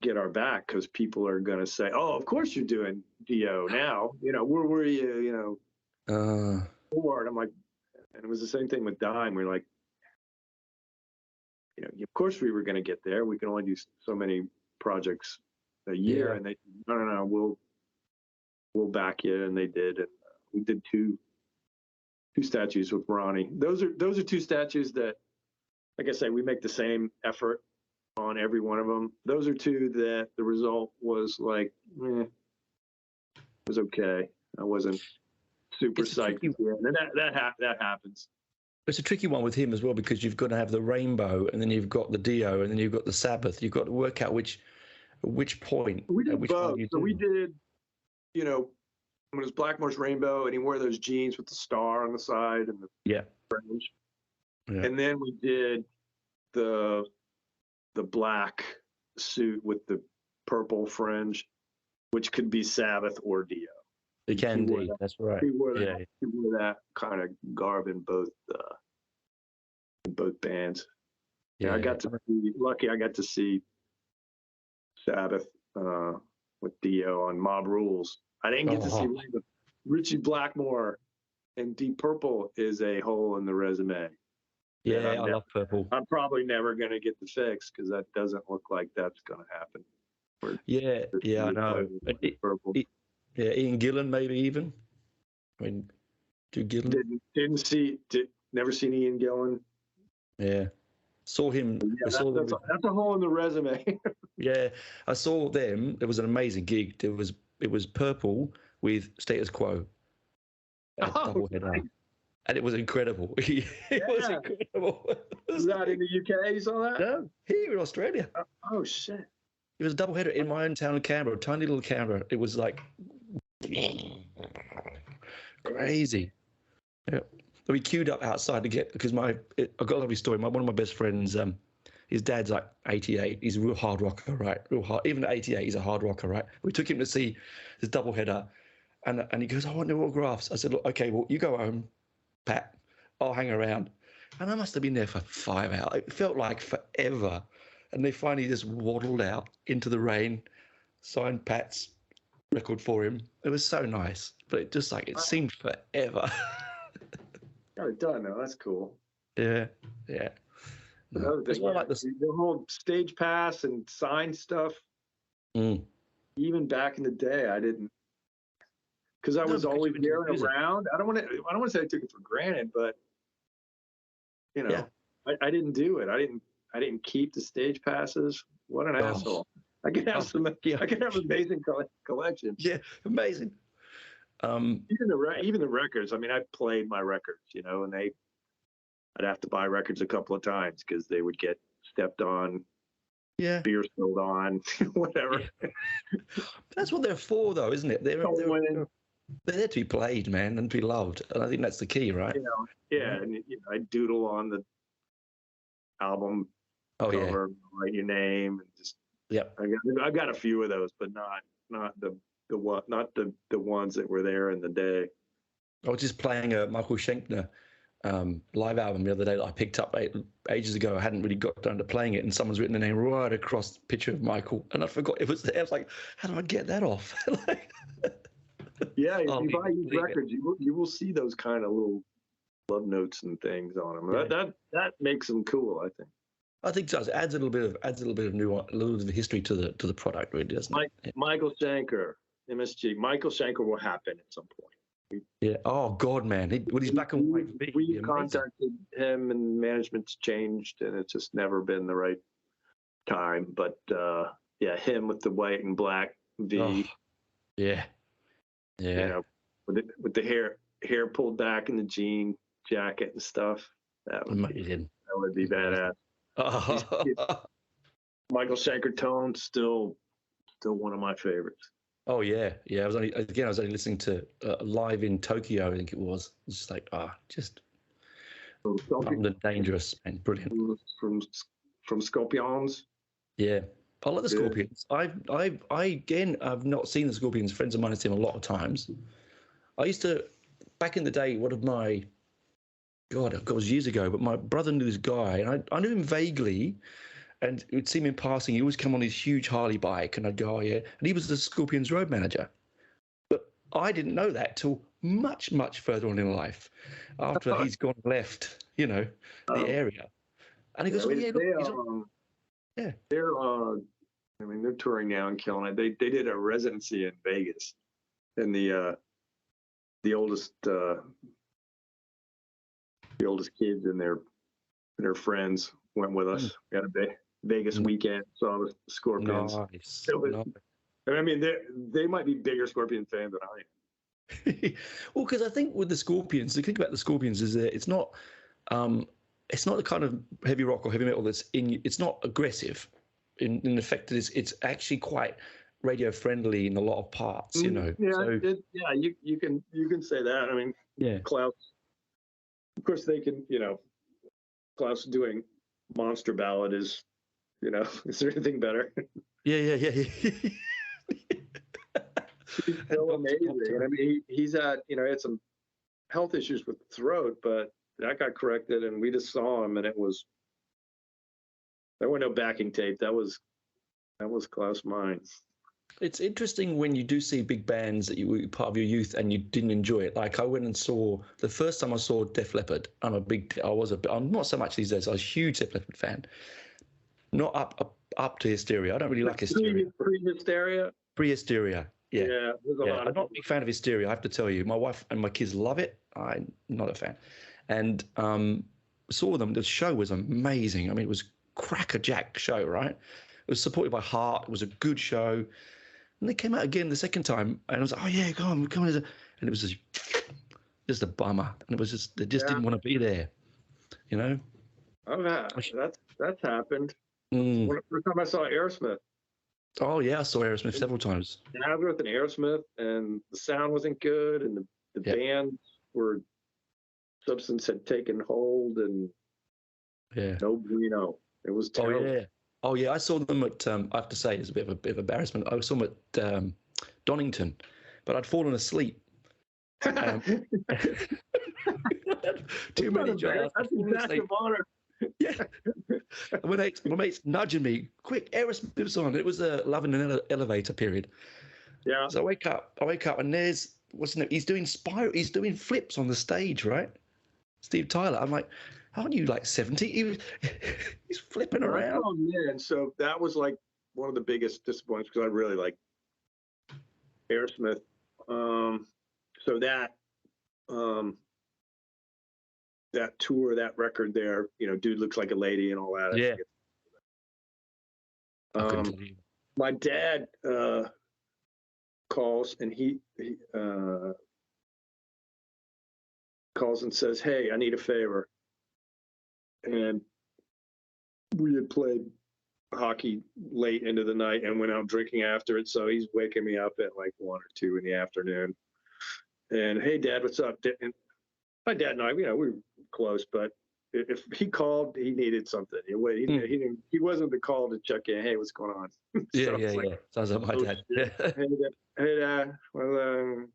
get our back, because people are gonna say, 'Oh, of course you're doing Dio now.' Where were you? Before?" And I'm like, and it was the same thing with Dime. We're like, of course we were gonna get there. We can only do so many projects a year, and they no, we'll back you, and they did, and we did two statues with Ronnie. Those are two statues that, like I say, we make the same effort on every one of them. Those are two that the result was like, it was okay. I wasn't super psyched. And that happens. It's a tricky one with him as well, because you've got to have the rainbow, and then you've got the Dio, and then you've got the Sabbath. You've got to work out which point. We did both. So we did, when it was Blackmore's Rainbow, and he wore those jeans with the star on the side and the fringe. Yeah. And then we did the black suit with the purple fringe, which could be Sabbath or Dio. It can be. That's right. He wore that kind of garb in both bands. Yeah, I got to see Sabbath with Dio on Mob Rules. I didn't get to see Richie Blackmore, and Deep Purple is a hole in the resume. Yeah, I love Purple. I'm probably never going to get the fix, because that doesn't look like that's going to happen. I know. Purple. Ian Gillan maybe even. I mean, do Gillan? Never seen Ian Gillan. Yeah, saw him. That's a hole in the resume. Yeah, I saw them. It was an amazing gig. It was Purple with Status Quo. Double header. And it was incredible. It was incredible. Was that in the UK? You saw that? No, here in Australia. Oh shit! It was a double header in my own town of Canberra, tiny little Canberra. It was like crazy. Yeah. We queued up outside to get, because I've got a lovely story. One of my best friends, his dad's like 88. He's a real hard rocker, right? Real hard. Even at 88, he's a hard rocker, right? We took him to see this double header, and he goes, "I want no autographs." I said, "Look, okay, well, you go home, Pat. I'll hang around." And I must have been there for 5 hours. It felt like forever. And they finally just waddled out into the rain, signed Pat's record for him. It was so nice, but it seemed forever. Got it done though. That's cool. Yeah. No, the whole stage pass and sign stuff. Even back in the day, I didn't, because I was always there and around. I don't want to say I took it for granted, but I didn't do it. I I didn't keep the stage passes. What an asshole! I could have yeah. I could have amazing collections. Yeah, amazing. Even the records. I mean, I played my records, you know, and I'd have to buy records a couple of times because they would get stepped on, beer spilled on, whatever. Yeah. That's what they're for, though, isn't it? They're there to be played, man, and to be loved. And I think that's the key, right? You know, yeah, and I doodle on the album cover, write your name, and just I've got a few of those, but not the ones that were there in the day. I was just playing a Michael Schenkner live album the other day that I picked up ages ago. I hadn't really got down to playing it, and someone's written the name right across the picture of Michael, and I forgot it was there. I was like, how do I get that off? Yeah, if you buy these records, you will see those kind of little love notes and things on them. Yeah. That makes them cool, I think. I think it does. It adds a little bit of nuance, a little bit of history to the product, really, doesn't it? Yeah. Michael Schenker, MSG. Michael Schenker will happen at some point. Yeah. Oh God, man. When he's back on white, we contacted him, and management's changed, and it's just never been the right time. But yeah, him with the white and black V. Oh, yeah. Yeah. You know, with the hair pulled back in the jean jacket and stuff. That would be badass. Michael Schenker tone still one of my favorites. Oh yeah. I was only listening to live in Tokyo, I think it was. It's just like the dangerous and brilliant from Scorpions. Yeah. I like the Scorpions. I've not seen the Scorpions. Friends of mine have seen them a lot of times. I used to, back in the day, one of my, God, it was years ago, but my brother knew this guy, and I knew him vaguely, and we'd see him in passing. He always come on his huge Harley bike, and I'd go, oh yeah, and he was the Scorpions road manager. But I didn't know that till much, much further on in life, after he's gone left, the area. And he goes, they're touring now and killing it. They did a residency in Vegas, and the oldest kids and their friends went with us. We had a Vegas weekend, saw the Scorpions. Nice. I mean, they might be bigger Scorpion fans than I am. Well, because I think with the Scorpions, the thing about the Scorpions is that it's not the kind of heavy rock or heavy metal it's not aggressive in the fact that it's actually quite radio friendly in a lot of parts, you know. Yeah, you can say that. I mean, Klaus, of course they can, Klaus doing Monster Ballad is, is there anything better? Yeah. He's so amazing. I mean, he's had some health issues with the throat, but that got corrected, and we just saw him, and there were no backing tape. That was Klaus Meine. It's interesting when you do see big bands that you were part of your youth and you didn't enjoy it. Like I went and saw the first time I saw Def Leppard. I'm not so much these days. I was a huge Def Leppard fan. Not up to Hysteria. I don't really like Hysteria. Pre-Hysteria. Pre-Hysteria. Yeah. I'm not a big fan of Hysteria, I have to tell you. My wife and my kids love it. I'm not a fan. And saw them. The show was amazing. I mean, it was crackerjack show, right? It was supported by Heart. It was a good show. And they came out again the second time, and I was like, oh yeah, go on, come on. And it was just a bummer. And it was just, they just didn't want to be there, Oh, yeah, that's happened. First time I saw Aerosmith. Oh yeah, I saw Aerosmith several times. Nazareth and Aerosmith, and the sound wasn't good, and the band were, substance had taken hold, and no bueno. It was terrible. Oh yeah, I saw them at. I have to say, it's a bit of embarrassment. I saw them at Donington, but I'd fallen asleep. Too many jobs. That's a badge of honor. Yeah. My mate's nudging me, quick, Aerosmith's on. It was a Love in an Elevator period. Yeah. So I wake up, and there's what's his name? He's doing flips on the stage, right? Steve Tyler. I'm like, aren't you like 70? He's flipping around. Oh man! So that was like one of the biggest disappointments because I really like Aerosmith. So that tour, that record there, Dude Looks Like a Lady and all that. Yeah. I couldn't tell you. My dad calls, and he calls and says, "Hey, I need a favor." And we had played hockey late into the night and went out drinking after it. So he's waking me up at like 1 or 2 in the afternoon. And, "Hey, Dad, what's up?" And my dad and I, we were close, but if he called, he needed something. He wasn't the call to check in. "Hey, what's going on?" Yeah. Sounds like my dad. Hey, Dad. Well,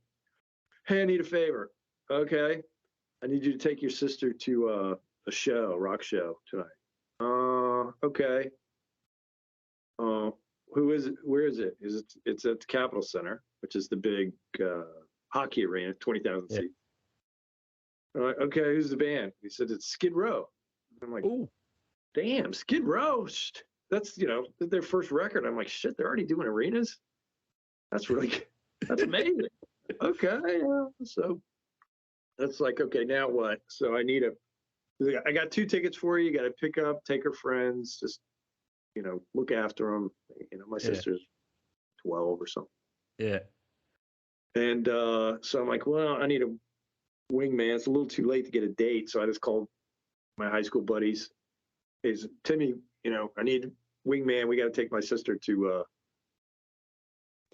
hey, I need a favor. "Okay, I need you to take your sister to a show, rock show tonight." Okay. Who is it? Where is it? It's at the Capitol Center, which is the big hockey arena, 20,000 seats. Okay, who's the band? He said, "It's Skid Row." I'm like, "Oh, damn, Skid Row. That's, their first record." I'm like, "Shit, they're already doing arenas? That's amazing." Okay, yeah. So that's like, okay, now what? So I got 2 tickets for you. You got to pick up, take her friends, just, look after them. My sister's 12 or something. Yeah. And so I'm like, well, I need a wingman. It's a little too late to get a date. So I just called my high school buddies. Hey, Timmy, I need a wingman. We got to take my sister to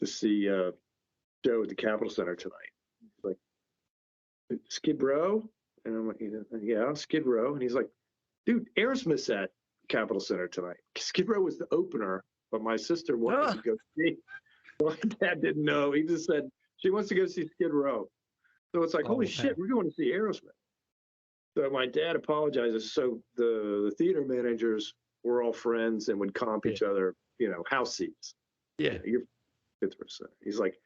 see Joe at the Capitol Center tonight. He's like, "Skid Row?" And I'm like, "Yeah, Skid Row." And he's like, "Dude, Aerosmith's at Capitol Center tonight." Skid Row was the opener, but my sister wanted to go see. My dad didn't know. He just said she wants to go see Skid Row. So it's like, holy shit, we're going to see Aerosmith. So my dad apologizes. So the theater managers were all friends and would comp each other, house seats. Yeah. You're 5th. He's like,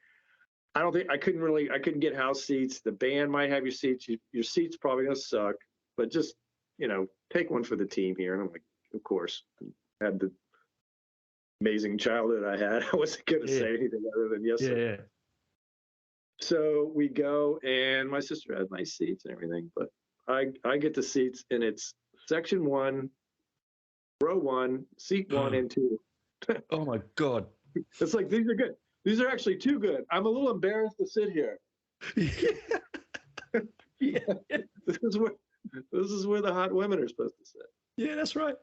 I couldn't get house seats. The band might have your seats. Your seat's probably going to suck, but just, take one for the team here. And I'm like, of course. I had the amazing childhood I had. I wasn't going to say anything other than yes. Yeah. So we go, and my sister had nice seats and everything, but I get the seats, and it's section 1, row 1, seat 1 and 2. Oh my God. It's like, these are good. These are actually too good. I'm a little embarrassed to sit here. Yeah. This is where the hot women are supposed to sit. Yeah, that's right.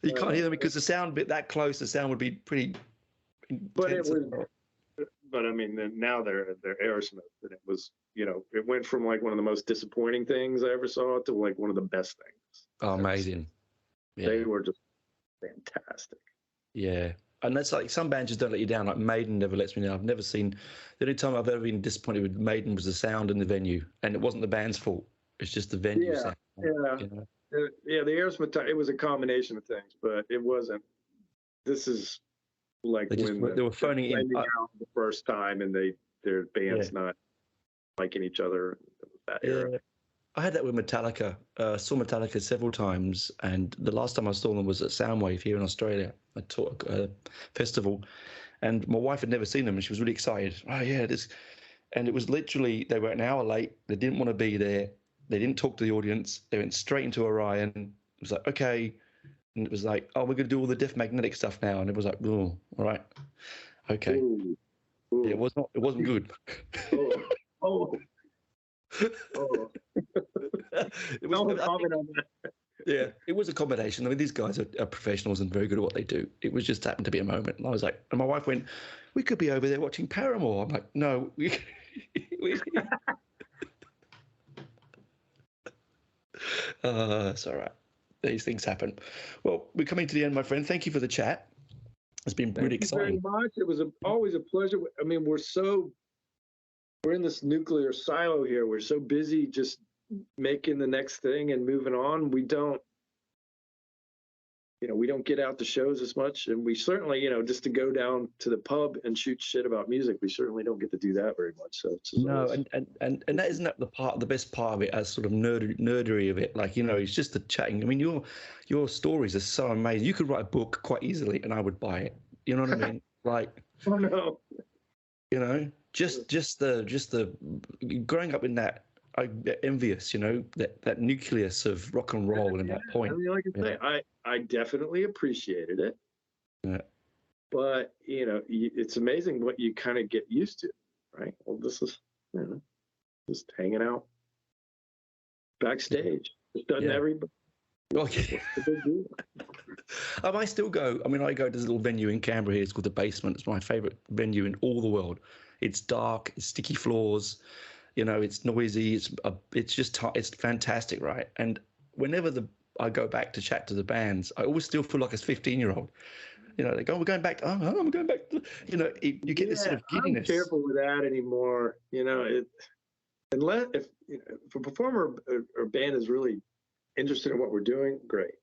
You can't hear them because the sound bit that close. The sound would be pretty. But it was. But I mean, now they're Aerosmith, and it was, it went from like one of the most disappointing things I ever saw to like one of the best things. Oh, amazing. Yeah. They were just fantastic. Yeah. And that's like some bands just don't let you down. Like Maiden never lets me down. I've never seen. The only time I've ever been disappointed with Maiden was the sound in the venue, and it wasn't the band's fault. It's just the venue sound. Yeah, the Aerosmith. It was a combination of things, but it wasn't. This is like they were phoning in out the first time, and their band's not liking each other. That era. I had that with Metallica. Saw Metallica several times, and the last time I saw them was at Soundwave here in Australia. I taught a festival, and my wife had never seen them, and she was really excited. Oh yeah, this, and it was literally they were an hour late. They didn't want to be there. They didn't talk to the audience. They went straight into Orion. It was like, okay, and it was like, oh, we're going to do all the Deaf Magnetic stuff now, and it was like, oh, all right, okay. Ooh. Yeah, it wasn't good. Oh. It was, yeah, it was a combination. I mean, these guys are professionals and very good at what they do. It was just happened to be a moment. And I was like, and my wife went, "We could be over there watching Paramore." I'm like, "No, we it's all right. These things happen." Well, we're coming to the end, my friend. Thank you for the chat. It's been really exciting. Thank you very much. It was always a pleasure. I mean, we're in this nuclear silo here. We're so busy just making the next thing and moving on. We don't get out to shows as much, and we certainly, just to go down to the pub and shoot shit about music, we certainly don't get to do that very much. So and that isn't that the best part of it, as sort of nerdery of it. Like, it's just the chatting. I mean, your stories are so amazing. You could write a book quite easily, and I would buy it. You know what I mean? Like, oh no, just the growing up in that. I'm envious, that nucleus of rock and roll and that point. I mean, like I say, I definitely appreciated it. Yeah. But it's amazing what you kind of get used to, right? Well, this is just hanging out backstage. Just doesn't everybody. Okay. I still go. I mean, I go to this little venue in Canberra here. It's called The Basement. It's my favourite venue in all the world. It's dark. It's sticky floors. It's noisy. It's fantastic, right? And whenever I go back to chat to the bands, I always still feel like a 15-year-old. They go, we're going back. Oh, I'm going back. You get this sort of giddiness. I'm careful with that anymore. Unless if a performer or band is really interested in what we're doing, great.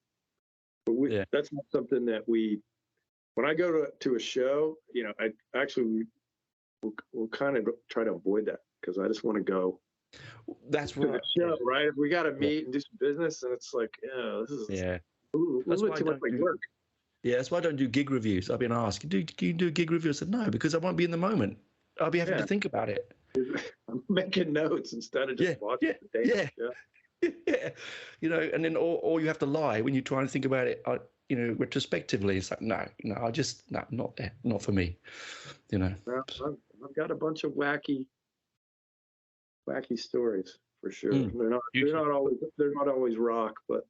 But that's not something that when I go to a show, I actually we'll kind of try to avoid that because I just want to go. That's to the show, right? If we got to meet and do some business, and it's like, this is that's why too much like work. Yeah, that's why I don't do gig reviews. I've been asked, can you do a gig review? I said no, because I won't be in the moment. I'll be having to think about it. I'm making notes instead of just watching the day. Yeah. And then or you have to lie when you try and think about it. Retrospectively, it's like no, not there, not for me. Well, I've got a bunch of wacky stories for sure. They're not always rock, but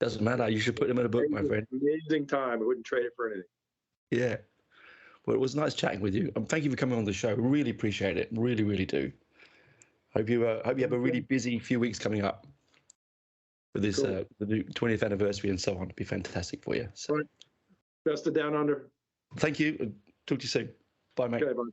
doesn't matter. You should put them in a book, my friend. Amazing time. I wouldn't trade it for anything. Yeah. Well, it was nice chatting with you. Thank you for coming on the show. Really appreciate it. Really, really do. Hope you have a really busy few weeks coming up for this the new 20th anniversary and so on. It'd be fantastic for you. So. Right. Best of Down Under. Thank you. Talk to you soon. Bye, mate. Okay, bye.